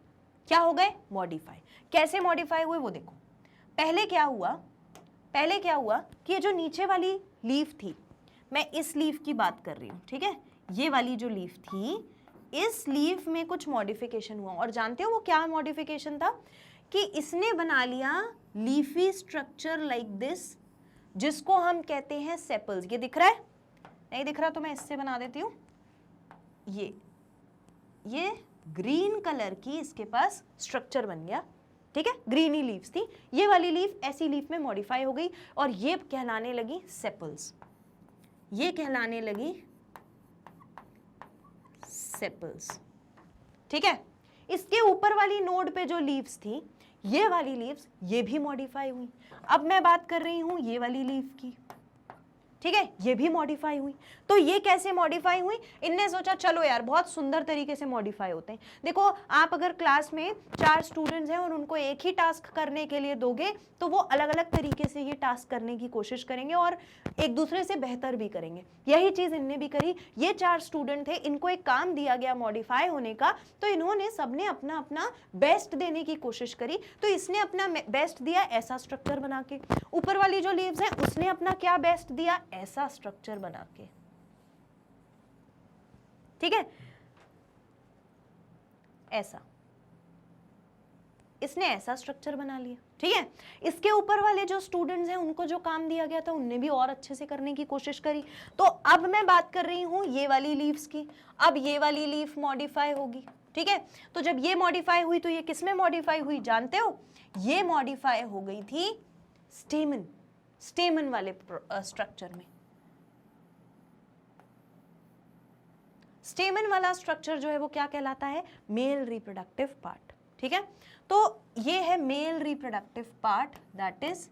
क्या हो गए, मॉडिफाई। कैसे मॉडिफाई हुए वो देखो। पहले क्या हुआ कि ये जो नीचे वाली लीफ थी, मैं इस लीफ की बात कर रही हूं, ठीक है, ये वाली जो लीफ थी, इस लीफ में कुछ मॉडिफिकेशन हुआ। और जानते हो वो क्या मॉडिफिकेशन था, कि इसने बना लिया लीफी स्ट्रक्चर लाइक दिस, जिसको हम कहते हैं सेपल्स। ये दिख रहा है, नहीं दिख रहा तो मैं इससे बना देती हूं। ये ग्रीन कलर की इसके पास स्ट्रक्चर बन गया, ठीक है, ग्रीनी लीव्स थी, ये वाली लीफ ऐसी लीफ में मॉडिफाई हो गई और ये कहलाने लगी सेपल्स, ये कहलाने लगी सेपल्स। ठीक है, इसके ऊपर वाली नोड पे जो लीव्स थी, ये वाली लीव्स, ये भी मॉडिफाई हुई। अब मैं बात कर रही हूं ये वाली लीव की, ठीक है, ये भी मॉडिफाई हुई। तो ये कैसे मॉडिफाई हुई? इनने सोचा चलो यार बहुत सुंदर तरीके से मॉडिफाई होते हैं। देखो, आप अगर क्लास में 4 स्टूडेंट्स हैं और उनको एक ही टास्क करने के लिए दोगे तो वो अलग अलग तरीके से ये टास्क करने की कोशिश करेंगे और एक दूसरे से बेहतर भी करेंगे। यही चीज इनने भी करी। ये 4 स्टूडेंट थे, इनको एक काम दिया गया मॉडिफाई होने का, तो इन्होंने सबने अपना अपना बेस्ट देने की कोशिश करी। तो इसने अपना बेस्ट दिया ऐसा स्ट्रक्चर बना के, ऊपर वाली जो लीव्स है उसने अपना क्या बेस्ट दिया, ऐसा स्ट्रक्चर बना के। ठीक है, ऐसा, इसने ऐसा स्ट्रक्चर बना लिया। ठीक है, इसके ऊपर वाले जो स्टूडेंट्स हैं उनको जो काम दिया गया था उनने भी और अच्छे से करने की कोशिश करी। तो अब मैं बात कर रही हूं ये वाली लीव्स की। अब ये वाली लीफ मॉडिफाई होगी। ठीक है, तो जब ये मॉडिफाई हुई तो ये किसमें मॉडिफाई हुई जानते हो? ये मॉडिफाई हो गई थी स्टेमन, स्टेमन वाले स्ट्रक्चर में। स्टेमन वाला स्ट्रक्चर जो है वो क्या कहलाता है? Male reproductive part. ठीक है, तो ये है male reproductive part, that is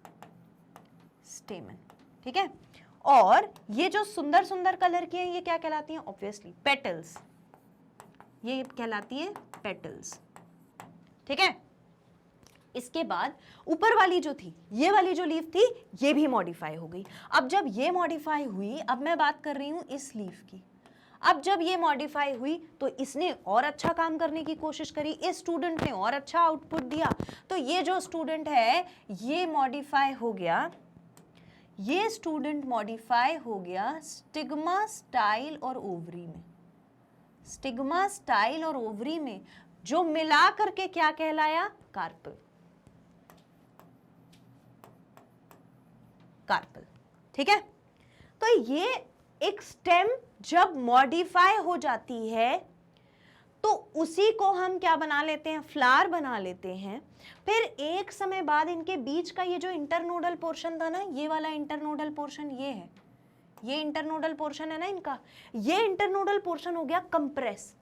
स्टेमन। ठीक है, और ये जो सुंदर सुंदर कलर की है ये क्या कहलाती हैं? ऑब्वियसली पेटल्स, ये कहलाती है पेटल्स। ठीक है, इसके बाद ऊपर वाली जो थी, ये वाली जो लीफ थी, ये भी मॉडिफाई हो गई। अब जब ये मॉडिफाई हुई, अब मैं बात कर रही हूं इस लीफ की। अब जब ये मॉडिफाई हुई तो इसने और अच्छा काम करने की कोशिश करी, इस स्टूडेंट ने और अच्छा आउटपुट दिया। तो ये जो स्टूडेंट है ये मॉडिफाई हो गया, ये स्टूडेंट मॉडिफाई हो गया स्टिग्मा, स्टाइल और ओवरी में। स्टिग्मा, स्टाइल और ओवरी में जो मिला करके क्या कहलाया? कार्पल। कार्पल। ठीक है, तो ये एक स्टेम जब मॉडिफाई हो जाती है तो उसी को हम क्या बना लेते हैं? फ्लावर बना लेते हैं। फिर एक समय बाद इनके बीच का ये जो इंटरनोडल पोर्शन था ना, ये वाला इंटरनोडल पोर्शन, ये है, ये इंटरनोडल पोर्शन है ना इनका, ये इंटरनोडल पोर्शन हो गया कंप्रेस।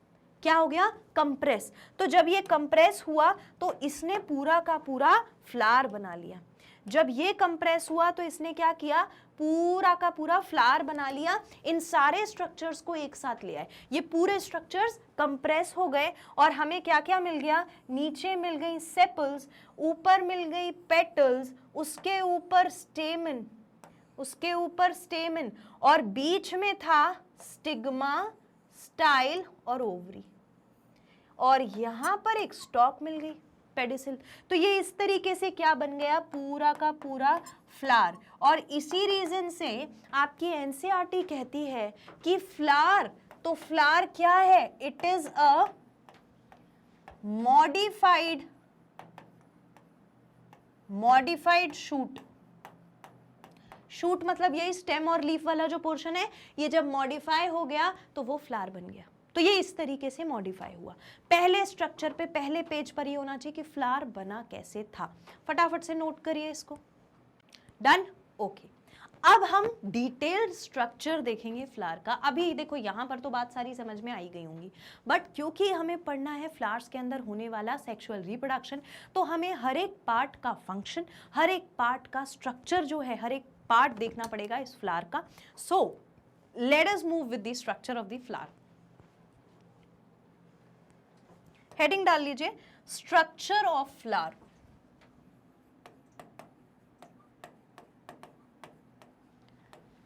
क्या हो गया? कंप्रेस। तो जब ये कंप्रेस हुआ तो इसने पूरा का पूरा फ्लावर बना लिया। जब ये कंप्रेस हुआ तो इसने क्या किया? पूरा का पूरा फ्लावर बना लिया। इन सारे स्ट्रक्चर्स को एक साथ ले आए, ये पूरे स्ट्रक्चर्स कंप्रेस हो गए और हमें क्या क्या मिल गया? नीचे मिल गई सेपल्स, ऊपर मिल गई पेटल्स, उसके ऊपर स्टेमन, उसके ऊपर स्टेमन, और बीच में था स्टिग्मा, स्टाइल और ओवरी, और यहां पर एक स्टॉक मिल गई, पेडिसिल। तो ये इस तरीके से क्या बन गया? पूरा का पूरा फ्लावर। और इसी रीजन से आपकी एनसीईआरटी कहती है कि फ्लावर, तो फ्लावर क्या है? It is a modified shoot. Shoot मतलब यही स्टेम और लीफ वाला जो पोर्शन है, ये जब मॉडिफाई हो गया तो वो फ्लावर बन गया। तो ये इस तरीके से मॉडिफाई हुआ। पहले स्ट्रक्चर पे, पहले पेज पर ये होना चाहिए कि फ्लावर बना कैसे था। फटाफट से नोट करिए इसको। डन? ओके, अब हम डिटेल्ड स्ट्रक्चर देखेंगे फ्लावर का। अभी देखो यहाँ पर तो बात सारी समझ में आई गई होंगी, बट क्योंकि हमें पढ़ना है फ्लावर्स के अंदर होने वाला सेक्सुअल रिप्रोडक्शन, तो हमें हर एक पार्ट का फंक्शन, हर एक पार्ट का स्ट्रक्चर जो है, हर एक पार्ट देखना पड़ेगा इस फ्लावर का। So let us move with the structure of the flower. Heading डाल लीजिए, structure of flower.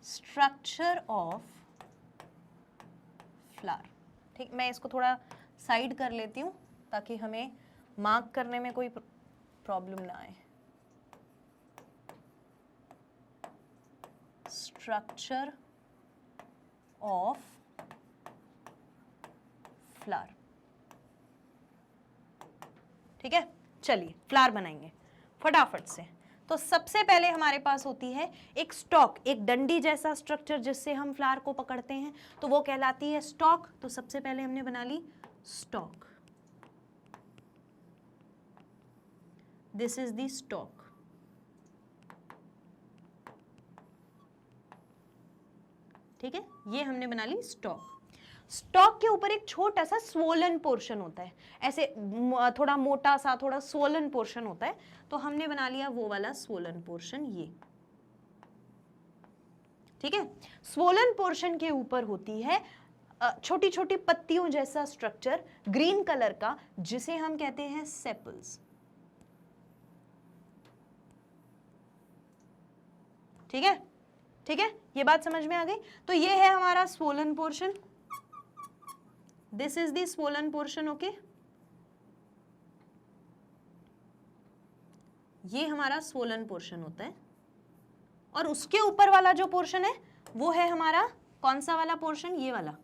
Structure of flower. ठीक, मैं इसको थोड़ा साइड कर लेती हूं ताकि हमें मार्क करने में कोई प्रॉब्लम ना आए। Structure of flower. ठीक है, चलिए फ्लावर बनाएंगे फटाफट से। तो सबसे पहले हमारे पास होती है एक स्टॉक, एक डंडी जैसा स्ट्रक्चर जिससे हम फ्लावर को पकड़ते हैं, तो वो कहलाती है स्टॉक। तो सबसे पहले हमने बना ली stock, this is the stock. ठीक है, ये हमने बना ली स्टॉक। स्टॉक के ऊपर एक छोटा सा स्वोलन पोर्शन होता है, ऐसे थोड़ा मोटा सा, थोड़ा स्वोलन पोर्शन होता है, तो हमने बना लिया वो वाला स्वोलन पोर्शन, ये ठीक है। स्वोलन पोर्शन के ऊपर होती है छोटी छोटी पत्तियों जैसा स्ट्रक्चर ग्रीन कलर का, जिसे हम कहते हैं सेपल्स, ठीक है, ठीक है, ये बात समझ में आ गई। तो ये है हमारा swollen portion, this is the swollen portion, okay. ये हमारा स्वोलन पोर्शन होता है, और उसके ऊपर वाला जो पोर्शन है वो है हमारा कौन सा वाला पोर्शन, ये वाला,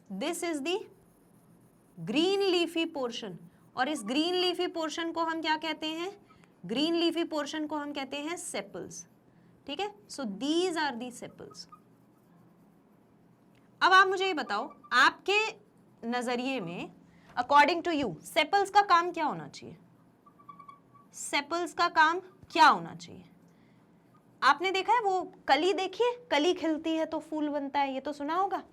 this is the green leafy portion. और इस ग्रीन लीफी पोर्शन को हम क्या कहते हैं, ग्रीन लीफी पोर्शन को हम कहते हैं सेपल्स, ठीक है। So these are the sepals. अब आप मुझे ये बताओ, आपके नजरिए में अकॉर्डिंग टू यू सेपल्स का काम क्या होना चाहिए, सेपल्स का काम क्या होना चाहिए। आपने देखा है वो कली, देखिए कली खिलती है तो फूल बनता है, ये तो सुना होगा।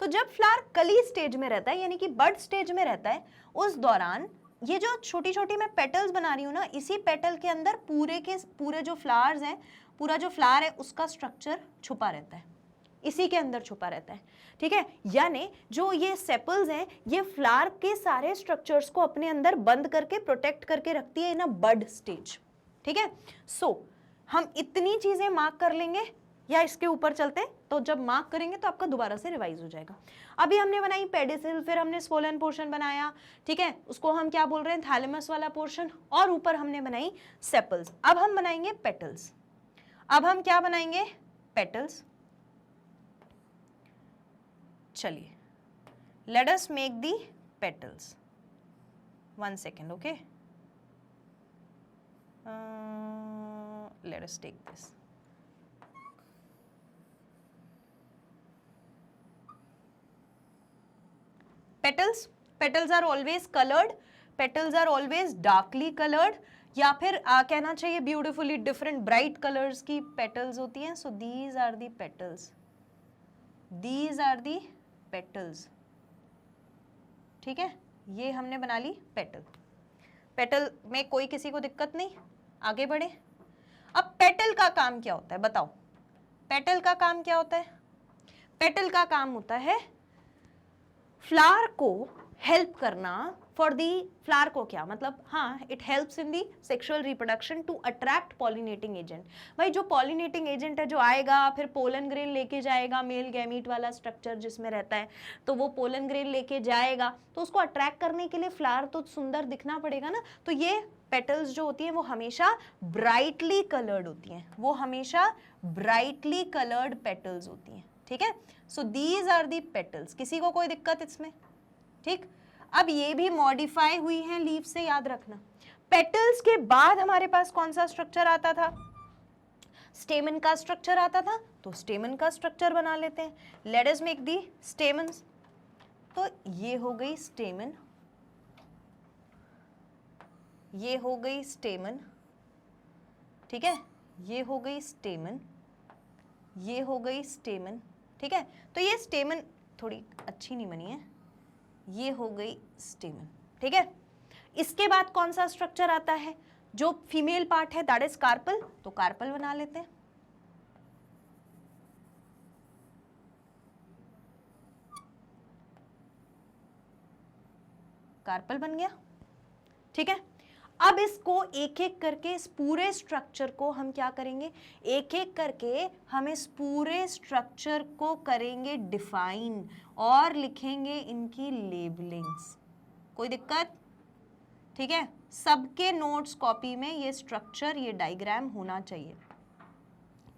तो जब फ्लावर कली स्टेज में रहता है, यानी कि बड स्टेज में रहता है, उस दौरान ये जो छोटी छोटी मैं पेटल्स बना रही हूँ ना, इसी पेटल के अंदर पूरे के पूरे जो फ्लावर्स हैं, पूरा जो फ्लावर है उसका स्ट्रक्चर छुपा रहता है, इसी के अंदर छुपा रहता है, ठीक है। यानी जो ये सेपल्स हैं, ये फ्लावर के सारे स्ट्रक्चर्स को अपने अंदर बंद करके प्रोटेक्ट करके रखती है इन अ बड स्टेज, ठीक है। सो हम इतनी चीजें मार्क कर लेंगे, या इसके ऊपर चलते हैं, तो जब मार्क करेंगे तो आपका दोबारा से रिवाइज हो जाएगा। अभी हमने बनाई पेडिसिल, फिर हमने स्वोलन पोर्शन बनाया, ठीक है, उसको हम क्या बोल रहे हैं, थैलेमस वाला पोर्शन, और ऊपर हमने बनाई सेपल्स। अब हम बनाएंगे पेटल्स। अब हम क्या बनाएंगे, पेटल्स। चलिए, let us make the petals. 1 second, okay? Let us take this. Petals, petals are always colored, petals are always darkly colored, या फिर कहना चाहिए ब्यूटिफुली डिफरेंट ब्राइट कलर्स की पेटल्स होती हैं। So these are the petals, these are the petals, ठीक है। ये हमने बना ली पेटल। पेटल में कोई किसी को दिक्कत नहीं, आगे बढ़े। अब पेटल का काम क्या होता है बताओ, पेटल का काम क्या होता है। पेटल का काम होता है फ्लावर को हेल्प करना, फॉर दी फ्लावर को क्या मतलब, हाँ, it helps in the sexual reproduction to attract pollinating agent. भाई जो पॉलिनेटिंग एजेंट है जो आएगा, फिर पोलन ग्रेन लेके जाएगा, मेल गैमीट वाला स्ट्रक्चर जिसमें रहता है, तो वो पोलन ग्रेन लेके जाएगा, तो उसको अट्रैक्ट करने के लिए फ्लावर तो सुंदर दिखना पड़ेगा ना। तो ये पेटल्स जो होती हैं वो हमेशा ब्राइटली कलर्ड होती हैं, वो हमेशा ब्राइटली कलर्ड पेटल्स होती हैं, ठीक है। So these are the petals, किसी को कोई दिक्कत इसमें, ठीक। अब ये भी मॉडिफाई हुई हैं लीफ से, याद रखना। पेटल्स के बाद हमारे पास कौन सा स्ट्रक्चर आता था, स्टेमन का स्ट्रक्चर आता था, तो स्टेमन का स्ट्रक्चर बना लेते हैं। Let us make the stamens. तो ये हो गई स्टेमन, ये हो गई स्टेमन, ठीक है, ये हो गई स्टेमन, ये हो गई स्टेमन, ठीक है। तो ये स्टेमन थोड़ी अच्छी नहीं बनी है, ये हो गई स्टेमन, ठीक है। इसके बाद कौन सा स्ट्रक्चर आता है, जो फीमेल पार्ट है, दैट इज कार्पल, तो कार्पल बना लेते हैं। कार्पल बन गया, ठीक है। अब इसको एक एक करके, इस पूरे स्ट्रक्चर को हम क्या करेंगे, एक एक करके हम इस पूरे स्ट्रक्चर को करेंगे डिफाइन और लिखेंगे इनकी लेबलिंग्स। कोई दिक्कत, ठीक है। सबके नोट्स कॉपी में ये स्ट्रक्चर, ये डायग्राम होना चाहिए।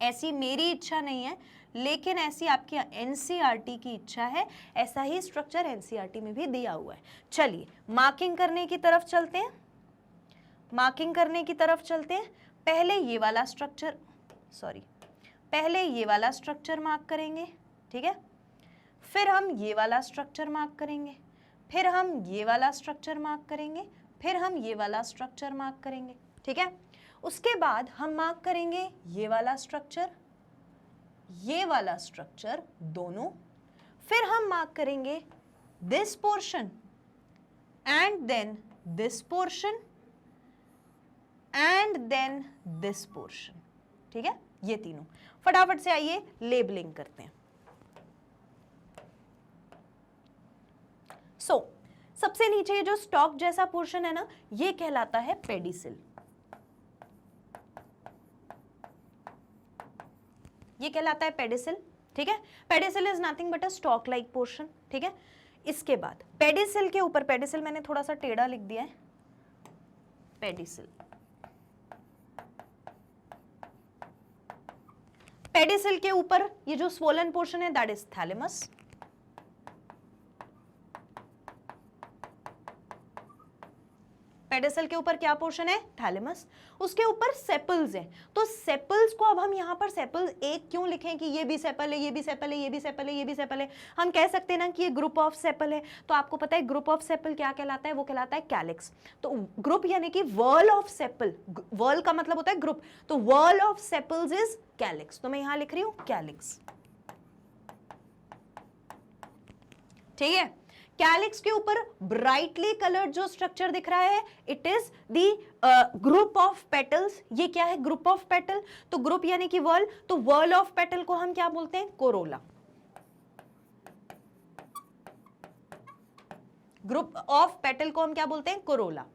ऐसी मेरी इच्छा नहीं है, लेकिन ऐसी आपकी एनसीईआरटी की इच्छा है, ऐसा ही स्ट्रक्चर एनसीईआरटी में भी दिया हुआ है। चलिए मार्किंग करने की तरफ चलते हैं, मार्किंग करने की तरफ चलते हैं। पहले ये वाला स्ट्रक्चर, सॉरी, पहले ये वाला स्ट्रक्चर मार्क करेंगे, ठीक है। फिर हम ये वाला स्ट्रक्चर मार्क करेंगे, फिर हम ये वाला स्ट्रक्चर मार्क करेंगे, फिर हम ये वाला स्ट्रक्चर मार्क करेंगे, ठीक है। उसके बाद हम मार्क करेंगे ये वाला स्ट्रक्चर, ये वाला स्ट्रक्चर दोनों, फिर हम मार्क करेंगे this portion and then this portion and then this portion. ठीक है, ये तीनों। फटाफट से आइए लेबलिंग करते हैं। सो सबसे नीचे ये जो स्टॉक जैसा पोर्शन है ना, ये कहलाता है पेडिसिल। ये कहलाता है पेडिसिल। ठीक है, pedicel is nothing but a stock like portion. ठीक है, इसके बाद पेडिसिल के ऊपर, पेडिसिल मैंने थोड़ा सा टेढ़ा लिख दिया है, पेडिसिल। पेडिसिल के ऊपर ये जो स्वोलन पोर्शन है दैट इज थैलेमस। पेडिसिल के ऊपर क्या पोर्शन है? थैलेमस। उसके ऊपर सेपल्स है, तो सेपल्स को अब हम यहाँ पर सेपल्स एक क्यों लिखें कि ये भी सेपल है, ये भी सेपल है, ये भी सेपल है, ये भी सेपल है? हम कह सकते हैं ना कि ये ग्रुप ऑफ सेपल है। तो आपको पता है ग्रुप ऑफ सेपल क्या कहलाता है? वो कहलाता है कैलिक्स। तो ग्रुप यानी कि वर्ल ऑफ सेपल, वर्ल का मतलब होता है ग्रुप, तो whorl of sepals is calyx. तो मैं यहां लिख रही हूं कैलिक्स। ठीक है, कैलिक्स के ऊपर ब्राइटली कलर्ड जो स्ट्रक्चर दिख रहा है, it is the group of petals. ये क्या है? Group of petal. तो ग्रुप यानी कि वर्ल, तो वर्ल ऑफ पेटल को हम क्या बोलते हैं? कोरोला। ग्रुप ऑफ पेटल को हम क्या बोलते हैं? कोरोला।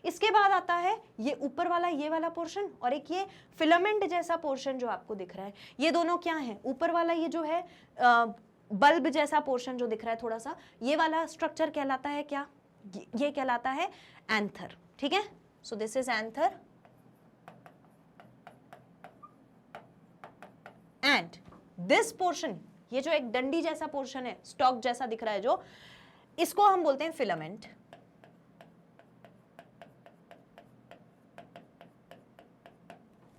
इसके बाद आता है ये ऊपर वाला, ये वाला पोर्शन, और एक ये फिलामेंट जैसा पोर्शन जो आपको दिख रहा है। ये दोनों क्या है? ऊपर वाला ये जो है बल्ब जैसा पोर्शन जो दिख रहा है थोड़ा सा, ये वाला स्ट्रक्चर कहलाता है क्या? ये कहलाता है एंथर। ठीक है, so this is anther and this portion, ये जो एक डंडी जैसा पोर्शन है, स्टॉक जैसा दिख रहा है जो, इसको हम बोलते हैं फिलामेंट।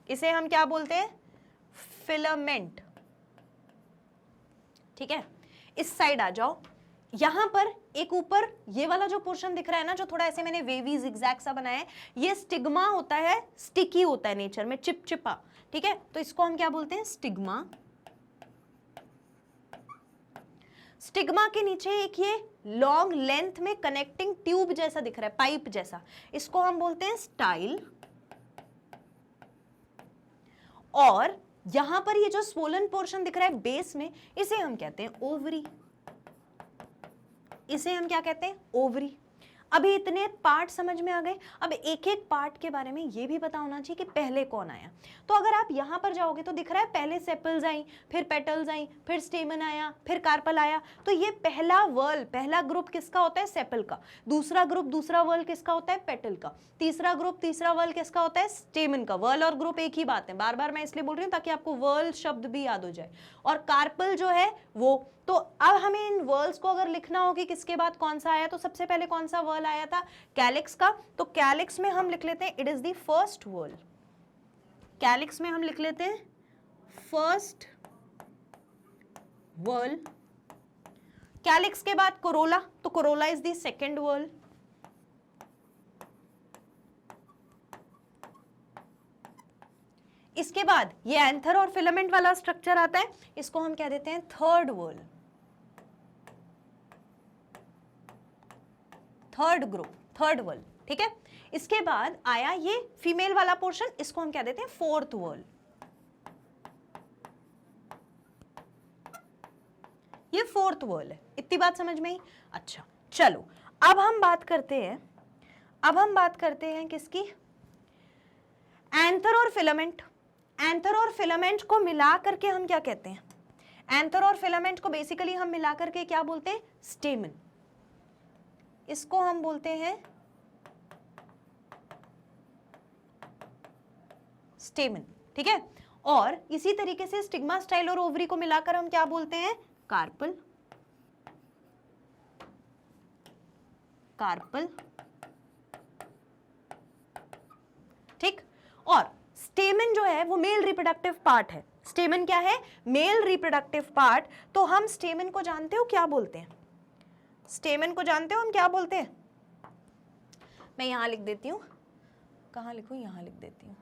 इसे हम क्या बोलते हैं? फिलामेंट। ठीक है, इस साइड आ जाओ। यहां पर एक ऊपर ये वाला जो पोर्शन दिख रहा है ना, जो थोड़ा ऐसे मैंने वेवी जिगजैग सा बनाया है, ये स्टिग्मा होता है, स्टिकी होता है नेचर में, चिपचिपा। ठीक है, तो इसको हम क्या बोलते हैं? स्टिग्मा। स्टिग्मा के नीचे एक ये लॉन्ग लेंथ में कनेक्टिंग ट्यूब जैसा दिख रहा है, पाइप जैसा, इसको हम बोलते हैं स्टाइल। और यहां पर ये जो स्वोलन पोर्शन दिख रहा है बेस में, इसे हम कहते हैं ओवरी। इसे हम क्या कहते हैं? ओवरी। अभी इतने पार्ट समझ में आ गए। अब एक एक पार्ट के बारे में ये भी पता होना चाहिए कि पहले कौन आया। तो अगर आप यहां पर जाओगे तो दिख रहा है पहले सेपल्स आई, फिर पेटल्स आई, फिर स्टेमन आया, फिर कार्पल आया। तो ये पहला वर्ल, पहला ग्रुप किसका होता है? सेपल का। दूसरा ग्रुप, दूसरा वर्ल किसका होता है? पेटल का। तीसरा ग्रुप, तीसरा वर्ल किसका होता है? स्टेमन का। वर्ल और ग्रुप एक ही बात है, बार बार मैं इसलिए बोल रही हूँ ताकि आपको वर्ल शब्द भी याद हो जाए। और कार्पल जो है वो, तो अब हमें इन वर्ल्स को अगर लिखना हो कि किसके बाद कौन सा आया, तो सबसे पहले कौन सा वर्ल आया था? कैलिक्स का। तो कैलिक्स में हम लिख लेते हैं it is the first whorl. Calyx में हम लिख लेते हैं फर्स्ट वर्ल। कैलिक्स के बाद कोरोला, तो corolla is the second whorl. इसके बाद ये एंथर और फिलामेंट वाला स्ट्रक्चर आता है, इसको हम कह देते हैं third whorl, third group, third whorl. ठीक है, इसके बाद आया ये फीमेल वाला पोर्शन, इसको हम कह देते हैं फोर्थ वर्ल। ये फोर्थ वर्ल है। इतनी बात समझ में आई? अच्छा चलो, अब हम बात करते हैं, अब हम बात करते हैं किसकी? एंथर और फिलामेंट। एंथर और फिलामेंट को मिला करके हम क्या कहते हैं? एंथर और फिलामेंट को बेसिकली हम मिला करके क्या बोलते हैं? स्टेमन। इसको हम बोलते हैं स्टेमन। ठीक है, और इसी तरीके से स्टिग्मा, स्टाइल और ओवरी को मिलाकर हम क्या बोलते हैं? कार्पल। कार्पल। ठीक, और स्टेमन जो है वो मेल रिप्रोडक्टिव पार्ट है। स्टेमन क्या है? Male reproductive part. तो हम स्टेमन को जानते हो क्या बोलते हैं? स्टेमन को जानते हो हम क्या बोलते हैं? मैं यहां लिख देती हूं, कहां लिखूं? यहां लिख देती हूं।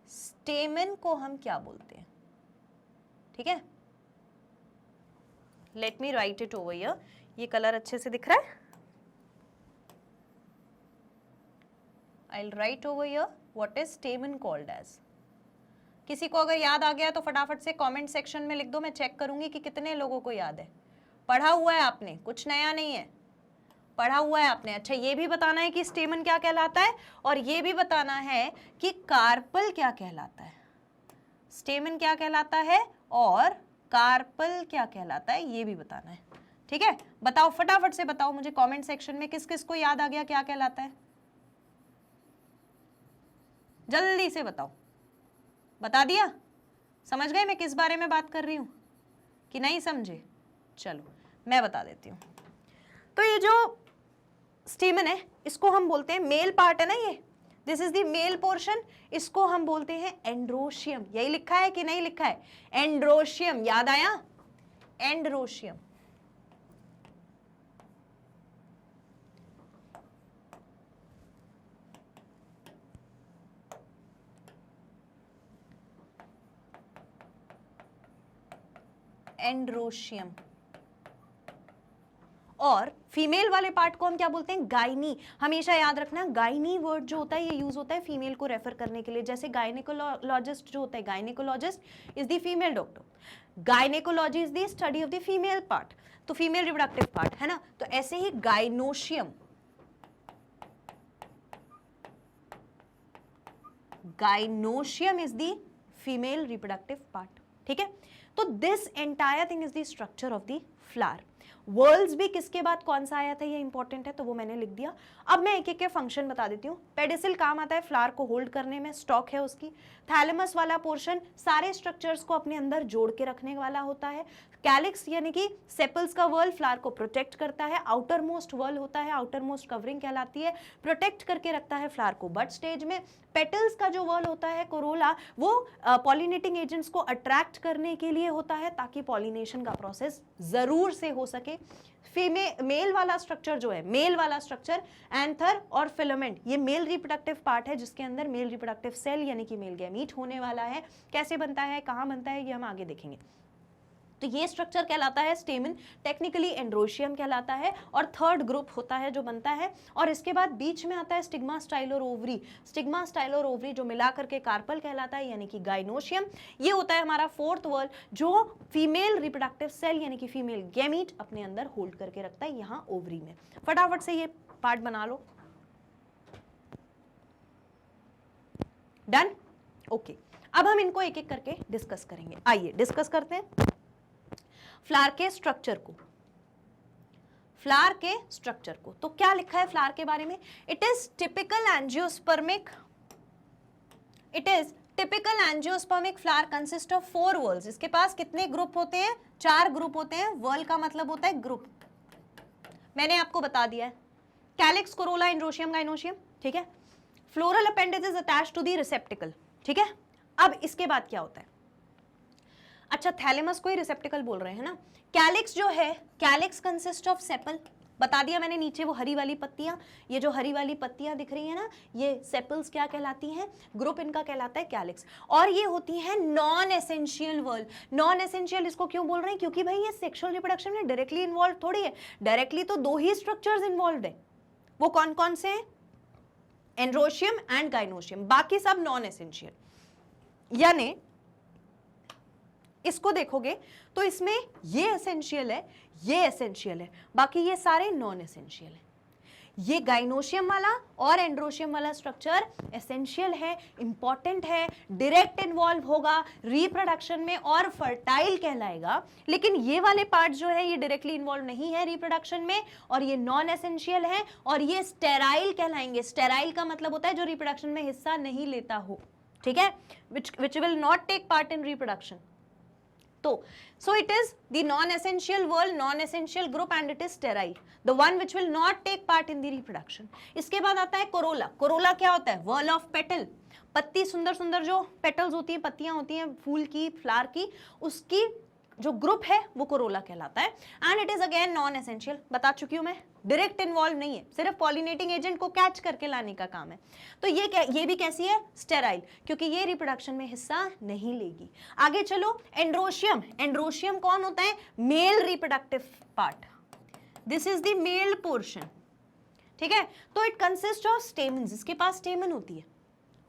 स्टेमन को हम क्या बोलते हैं? ठीक है, late me write it over here. ये कलर अच्छे से दिख रहा है? I'll write over here what is stamen called as। किसी को अगर याद आ गया तो फटाफट से कमेंट सेक्शन में लिख दो, मैं चेक करूंगी कि कितने लोगों को याद है। पढ़ा हुआ है आपने, कुछ नया नहीं है, पढ़ा हुआ है आपने। अच्छा, ये भी बताना है कि स्टेमन क्या कहलाता है और ये भी बताना है कि कार्पल क्या कहलाता है। स्टेमन क्या कहलाता है और कार्पल क्या कहलाता है, ये भी बताना है। ठीक है, बताओ फटाफट से बताओ मुझे कमेंट सेक्शन में किस किस को याद आ गया क्या कहलाता है, जल्दी से बताओ। बता दिया? समझ गए मैं किस बारे में बात कर रही हूं कि नहीं समझे? चलो मैं बता देती हूं। तो ये जो स्टेमन है इसको हम बोलते हैं, मेल पार्ट है ना ये, this is the male portion, इसको हम बोलते हैं एंड्रोशियम। यही लिखा है कि नहीं लिखा है? एंड्रोशियम, याद आया? एंड्रोशियम। एंड्रोशियम। और फीमेल वाले पार्ट को हम क्या बोलते हैं? गायनी। हमेशा याद रखना, गायनी वर्ड जो होता है ये यूज होता है फीमेल को रेफर करने के लिए। जैसे गायनेकोलॉजिस्ट जो होता है, gynaecologist is the female doctor. Gynaecology is the study of the female part, तो फीमेल रिप्रोडक्टिव पार्ट है ना। तो ऐसे ही gynoecium, gynoecium is the female reproductive part. ठीक है, तो this entire thing is the structure of the flower. Whorls भी किसके बाद कौन सा आया था ये इंपॉर्टेंट है, तो वो मैंने लिख दिया। अब मैं एक एक के फंक्शन बता देती हूँ। पेडिसिल काम आता है फ्लावर को होल्ड करने में, स्टॉक है उसकी। थैलेमस वाला पोर्शन सारे स्ट्रक्चर्स को अपने अंदर जोड़ के रखने वाला होता है। कैलिक्स यानी कि सेपल्स का वर्ल फ्लावर को प्रोटेक्ट करता है। आउटर मोस्ट वर्ल होता है, आउटर मोस्ट कवरिंग कहलाती है, प्रोटेक्ट करके रखता है फ्लावर को बड स्टेज में। पेटल्स का जो वर्ल होता है कोरोला, वो पॉलिनेटिंग एजेंट्स को अट्रैक्ट करने के लिए होता है ताकि पॉलिनेशन का प्रोसेस जरूर से हो सके। मेल वाला स्ट्रक्चर जो है, मेल वाला स्ट्रक्चर एंथर और फिलामेंट, ये मेल रिप्रोडक्टिव पार्ट है जिसके अंदर मेल रिप्रोडक्टिव सेल यानी कि मेल गैमीट होने वाला है। कैसे बनता है, कहाँ बनता है, ये हम आगे देखेंगे। तो ये स्ट्रक्चर कहलाता है स्टेमन, टेक्निकली एंड्रोशियम कहलाता है। और थर्ड ग्रुप होता है जो बनता है, और इसके बाद बीच में आता है स्टिग्मा, स्टाइल और ओवरी। स्टिग्मा, स्टाइल और ओवरी जो मिला करके कार्पल कहलाता है यानी कि गाइनोशियम। ये होता है हमारा फोर्थ वर्ल जो फीमेल रिप्रोडक्टिव सेल यानी कि फीमेल गैमीट अपने अंदर होल्ड करके रखता है यहाँ ओवरी में। फटाफट से ये पार्ट बना लो। डन? ओके, अब हम इनको एक एक करके डिस्कस करेंगे। आइए डिस्कस करते हैं फ्लावर के स्ट्रक्चर को। फ्लावर के स्ट्रक्चर को तो क्या लिखा है फ्लावर के बारे में? It is typical angiospermic, it is typical angiospermic flower consist of 4 whorls. इसके पास कितने ग्रुप होते हैं? 4 ग्रुप होते हैं। वर्ल का मतलब होता है ग्रुप, मैंने आपको बता दिया है। Calyx, corolla, androecium, gynoecium. ठीक है, floral appendage is attached to the receptacle. ठीक है, अब इसके बाद क्या होता है? अच्छा, थैलेमस को ही रिसेप्टिकल बोल रहे हैं ना। कैलिक्स जो है, कैलिक्स कंसिस्ट ऑफ सेपल, बता दिया मैंने नीचे वो हरी वाली पत्तियां, ये जो हरी वाली पत्तियां दिख रही है ना, ये सेपल्स क्या कहलाती हैं? ग्रुप इनका कहलाता है कैलिक्स। और ये होती है non essential whorl. Non essential इसको क्यों बोल रहे हैं? क्योंकि भाई ये सेक्सुअल रिप्रोडक्शन में डायरेक्टली इन्वॉल्व थोड़ी है। डायरेक्टली तो 2 ही स्ट्रक्चर्स इन्वॉल्व है, वो कौन कौन से हैं? एंड्रोशियम एंड गाइनोशियम, बाकी सब नॉन एसेंशियल। यानी इसको देखोगे तो इसमें ये एसेंशियल है, ये एसेंशियल है, बाकी ये सारे नॉन एसेंशियल है। ये गाइनोशियम वाला और एंड्रोशियम वाला स्ट्रक्चर एसेंशियल है, इंपॉर्टेंट है, डायरेक्ट इन्वॉल्व होगा रिप्रोडक्शन में और फर्टाइल कहलाएगा। लेकिन ये वाले पार्ट जो है ये डायरेक्टली इन्वॉल्व नहीं है रिप्रोडक्शन में, और ये नॉन एसेंशियल है, और ये स्टेराइल कहलाएंगे। स्टेराइल का मतलब होता है जो रिप्रोडक्शन में हिस्सा नहीं लेता हो। ठीक है, which will not take part in reproduction. So it is the non-essential world, non-essential group, and it is sterile, the one which will not take part in the reproduction. इसके बाद आता है कोरोला। कोरोला क्या होता है? Whorl of petal, पत्ती, सुंदर सुंदर जो पेटल्स होती हैं, पत्तियां होती हैं फूल की, फ्लावर की, उसकी जो ग्रुप है वो कोरोला कहलाता है and it is again non essential, बता चुकी हूं मैं, डायरेक्ट इन्वॉल्व नहीं है, सिर्फ पॉलिनेटिंग एजेंट को कैच करके लाने का काम है। तो ये भी कैसी है, स्टेराइल, क्योंकि ये रिप्रोडक्शन में हिस्सा नहीं लेगी। आगे चलो, एंड्रोशियम, एंड्रोशियम कौन होता है, male reproductive part, this is the male portion, ठीक है। तो इट कंसिस्ट ऑफ स्टेमन, जिसके पास स्टेमन होती है,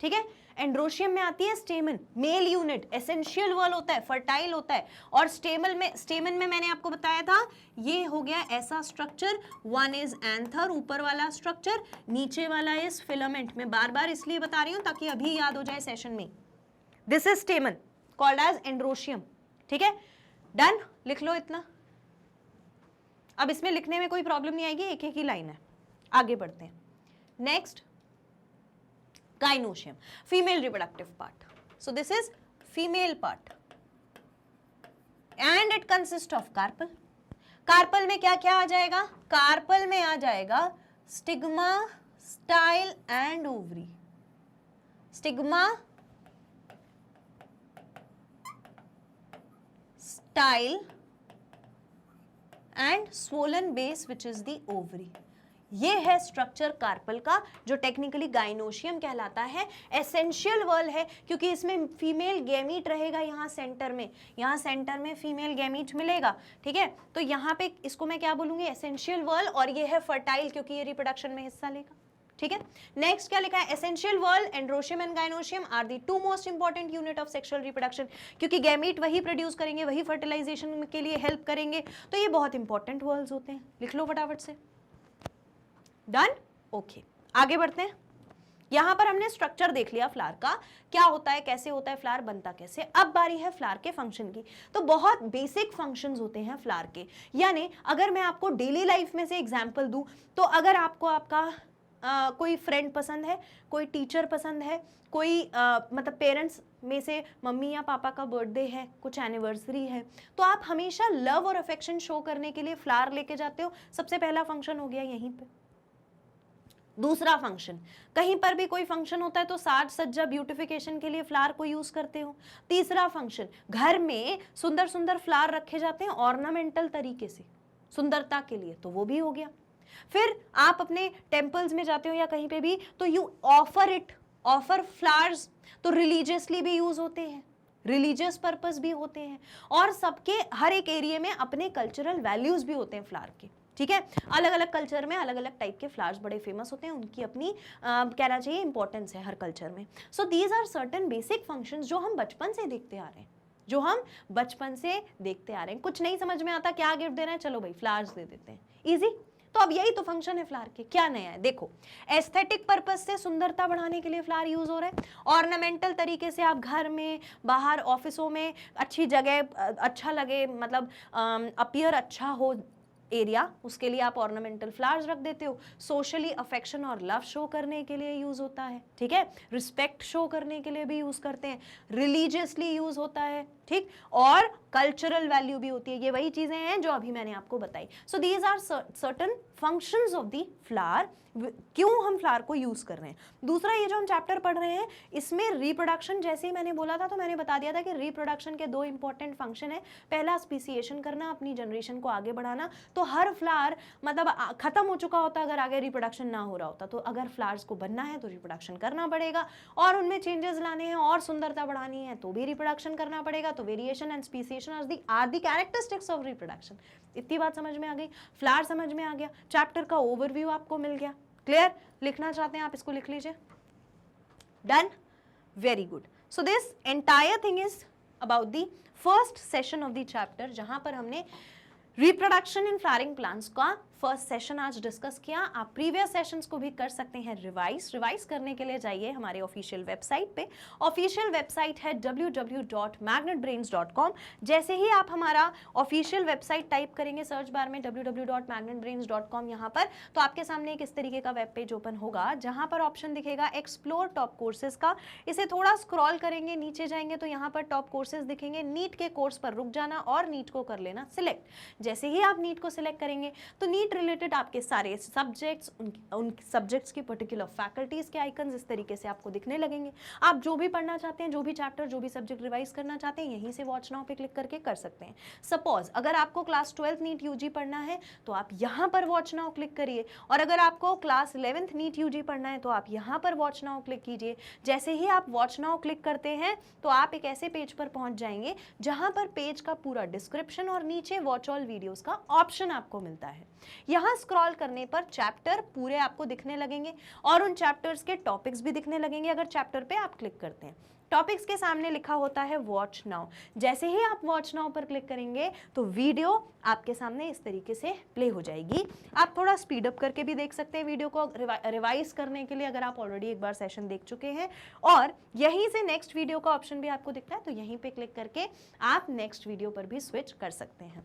ठीक है। एंड्रोशियम में आती है stamen, male unit, essential whorl होता है, फर्टाइल होता है, और स्टेमन में मैंने आपको बताया था ये हो गया ऐसा स्ट्रक्चर, वन इज एंथर, ऊपर वाला स्ट्रक्चर, नीचे वाला इज फिलामेंट। मैं बार बार इसलिए बता रही हूं ताकि अभी याद हो जाए सेशन में। This is stamen called as androecium, ठीक है। डन, लिख लो इतना। अब इसमें लिखने में कोई प्रॉब्लम नहीं आएगी, एक एक ही लाइन है। आगे बढ़ते हैं, next gynoecium, female reproductive part. So this is female part and it consists of carpel. Carpel में क्या क्या आ जाएगा, कार्पल में आ जाएगा stigma, style and ovary. Stigma, style and swollen base which is the ovary। ये है स्ट्रक्चर कार्पल का, जो टेक्निकली गाइनोशियम कहलाता है। एसेंशियल वर्ल है क्योंकि इसमें फीमेल गैमीट रहेगा, यहाँ सेंटर में फीमेल गैमीट मिलेगा, ठीक है। तो यहाँ पे इसको मैं क्या बोलूंगी, एसेंशियल वर्ल, और ये है फर्टाइल क्योंकि ये रिप्रोडक्शन में हिस्सा लेगा, ठीक है। नेक्स्ट क्या लिखा है, essential whorl, androecium and gynoecium are the two most important unit of sexual reproduction, क्योंकि गैमीट वही प्रोड्यूस करेंगे, वही फर्टिलाइजेशन के लिए हेल्प करेंगे, तो ये बहुत इंपॉर्टेंट वर्ल्स होते हैं। लिख लो फटाफट से। Done, okay. आगे बढ़ते हैं। यहां पर हमने स्ट्रक्चर देख लिया फ्लावर का, क्या होता है, कैसे होता है, फ्लावर बनता कैसे। अब बारी है फ्लावर के फंक्शन की। तो बहुत बेसिक फंक्शंस होते हैं फ्लावर के, यानी अगर मैं आपको डेली लाइफ में से एग्जांपल दूं, तो अगर आपको आपका कोई फ्रेंड पसंद है, कोई टीचर पसंद है, कोई मतलब पेरेंट्स में से मम्मी या पापा का बर्थडे है, कुछ एनिवर्सरी है, तो आप हमेशा लव और अफेक्शन शो करने के लिए फ्लावर लेके जाते हो। सबसे पहला फंक्शन हो गया यहीं पे। दूसरा फंक्शन, कहीं पर भी कोई फंक्शन होता है तो साज सज्जा ब्यूटिफिकेशन के लिए फ्लावर को यूज करते हो। तीसरा फंक्शन, घर में सुंदर सुंदर फ्लावर रखे जाते हैं ऑर्नामेंटल तरीके से, सुंदरता के लिए, तो वो भी हो गया। फिर आप अपने टेम्पल्स में जाते हो या कहीं पे भी, तो यू ऑफर फ्लावर्स, तो रिलीजियसली भी यूज होते हैं, रिलीजियस पर्पस भी होते हैं, और सबके हर एक एरिया में अपने कल्चरल वैल्यूज भी होते हैं फ्लावर के, ठीक है। अलग अलग कल्चर में अलग अलग टाइप के फ्लावर्स बड़े फेमस होते हैं, उनकी अपनी कहना चाहिए इंपॉर्टेंस है हर कल्चर में। So these are certain basic functions जो हम बचपन से देखते आ रहे हैं, कुछ नहीं समझ में आता क्या गिफ्ट देना है, चलो भाई फ्लावर्स दे देते हैं, इजी। तो अब यही तो फंक्शन है फ्लावर के, क्या नया है देखो। एस्थेटिक पर्पस से सुंदरता बढ़ाने के लिए फ्लावर यूज हो रहा है, ऑर्नामेंटल तरीके से आप घर में, बाहर, ऑफिसों में अच्छी जगह, अच्छा लगे, मतलब अपीयर अच्छा हो एरिया, उसके लिए आप ऑर्नामेंटल फ्लावर्स रख देते हो। सोशली अफेक्शन और लव शो करने के लिए यूज होता है, ठीक है। रिस्पेक्ट शो करने के लिए भी यूज करते हैं, रिलीजियसली यूज होता है, ठीक, और कल्चरल वैल्यू भी होती है। ये वही चीजें हैं जो अभी मैंने आपको बताई। So these are certain functions of the flower, क्यों हम फ्लावर को यूज कर रहे हैं। दूसरा, ये जो हम चैप्टर पढ़ रहे हैं इसमें रिप्रोडक्शन, जैसे ही मैंने बोला था तो मैंने बता दिया था कि रिप्रोडक्शन के दो इंपॉर्टेंट फंक्शन है। पहला स्पीसिएशन करना, अपनी जनरेशन को आगे बढ़ाना। तो हर फ्लावर मतलब खत्म हो चुका होता अगर आगे रिप्रोडक्शन ना हो रहा होता, तो अगर फ्लावर्स को बनना है तो रिप्रोडक्शन करना पड़ेगा, और उनमें चेंजेस लाने हैं और सुंदरता बढ़ानी है तो भी रिप्रोडक्शन करना पड़ेगा। तो variation and speciation are the characteristics of reproduction. इतनी बात समझ में आ गई, फ्लावर समझ में आ गया, चैप्टर का ओवरव्यू आपको मिल गया, क्लियर। लिखना चाहते हैं आप इसको लिख लीजिए। Done, very good. So this entire thing is about the first session of the chapter, जहां पर हमने रिप्रोडक्शन इन फ्लावरिंग प्लांट्स का फर्स्ट सेशन आज डिस्कस किया। आप प्रीवियस सेशंस को भी कर सकते हैं रिवाइज करने के लिए जाइए हमारे ऑफिशियल वेबसाइट पे। ऑफिशियल वेबसाइट है www.magnetbrains.com। जैसे ही आप हमारा ऑफिशियल वेबसाइट टाइप करेंगे सर्च बार में www.magnetbrains.com यहाँ पर, तो आपके सामने एक इस तरीके का वेब पेज ओपन होगा जहाँ पर ऑप्शन दिखेगा एक्सप्लोर टॉप कोर्सेज का। इसे थोड़ा स्क्रॉल करेंगे, नीचे जाएंगे तो यहाँ पर टॉप कोर्सेज दिखेंगे। नीट के कोर्स पर रुक जाना और नीट को कर लेना सिलेक्ट। जैसे ही आप नीट को सिलेक्ट करेंगे तो नीट नीट रिलेटेड आपके सारे सब्जेक्ट्स, उन सब्जेक्ट्स की पर्टिकुलर फैकल्टीज के आइकन्स इस तरीके से आपको दिखने लगेंगे। आप जो भी पढ़ना चाहते हैं, जो भी चैप्टर, जो भी सब्जेक्ट रिवाइज करना चाहते हैं, यहीं से वॉच नाउ पे क्लिक करके कर सकते हैं। सपोज अगर आपको क्लास 12th नीट यूजी पढ़ना है तो आप यहाँ पर वॉच नाउ क्लिक करिए, और अगर आपको क्लास 11th नीट यूजी पढ़ना है तो आप यहाँ पर वॉच नाउ क्लिक कीजिए। जैसे ही आप वॉच नाउ क्लिक करते हैं तो आप एक ऐसे पेज पर पहुंच जाएंगे जहां पर पेज का पूरा डिस्क्रिप्शन और नीचे वॉच ऑल वीडियोस का ऑप्शन आपको मिलता है। यहां स्क्रॉल करने पर चैप्टर पूरे आपको दिखने लगेंगे और उन चैप्टर्स के टॉपिक्स भी दिखने लगेंगे अगर चैप्टर पे आप क्लिक करते हैं। टॉपिक्स के सामने लिखा होता है वॉच नाउ। जैसे ही आप वॉच नाउ पर क्लिक करेंगे तो वीडियो आपके सामने इस तरीके से प्ले हो जाएगी। आप थोड़ा स्पीड अप करके भी देख सकते हैं वीडियो को रिवाइज करने के लिए, अगर आप ऑलरेडी एक बार सेशन देख चुके हैं। और यहीं से नेक्स्ट वीडियो का ऑप्शन भी आपको दिखता है, तो यहीं पे क्लिक करके आप नेक्स्ट वीडियो पर भी स्विच कर सकते हैं।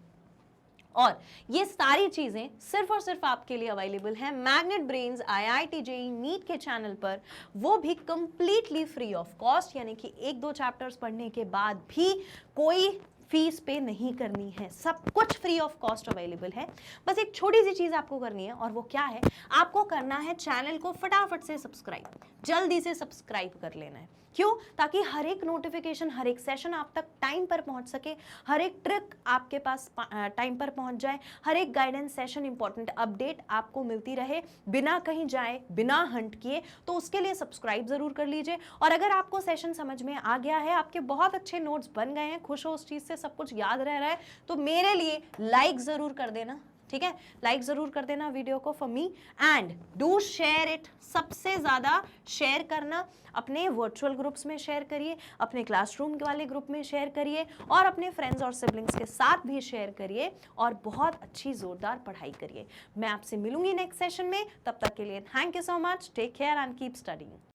और ये सारी चीजें सिर्फ और सिर्फ आपके लिए अवेलेबल है Magnet Brains IIT JEE NEET के चैनल पर, वो भी कंप्लीटली फ्री ऑफ कॉस्ट, यानी कि 1-2 चैप्टर्स पढ़ने के बाद भी कोई फीस पे नहीं करनी है, सब कुछ फ्री ऑफ कॉस्ट अवेलेबल है। बस एक छोटी सी चीज आपको करनी है, और वो क्या है, आपको करना है चैनल को फटाफट से सब्सक्राइब, जल्दी से सब्सक्राइब कर लेना है। क्यों? ताकि हर एक नोटिफिकेशन, हर एक सेशन आप तक टाइम पर पहुंच सके, हर एक ट्रिक आपके पास टाइम पर पहुंच जाए, हर एक गाइडेंस सेशन, इंपॉर्टेंट अपडेट आपको मिलती रहे बिना कहीं जाए, बिना हंट किए। तो उसके लिए सब्सक्राइब जरूर कर लीजिए। और अगर आपको सेशन समझ में आ गया है, आपके बहुत अच्छे नोट्स बन गए हैं, खुश हो उस चीज से, सब कुछ याद रह रहा है, तो मेरे लिए लाइक जरूर कर देना, ठीक है? लाइक जरूर कर देना वीडियो को for me, and do share it. सबसे ज्यादा शेयर करना, अपने वर्चुअल ग्रुप्स में शेयर करिए, अपने क्लासरूम वाले ग्रुप में शेयर करिए, और अपने फ्रेंड्स और सिबलिंग्स के साथ भी शेयर करिए, और बहुत अच्छी जोरदार पढ़ाई करिए। मैं आपसे मिलूंगी नेक्स्ट सेशन में, तब तक के लिए thank you so much, take care and keep studying.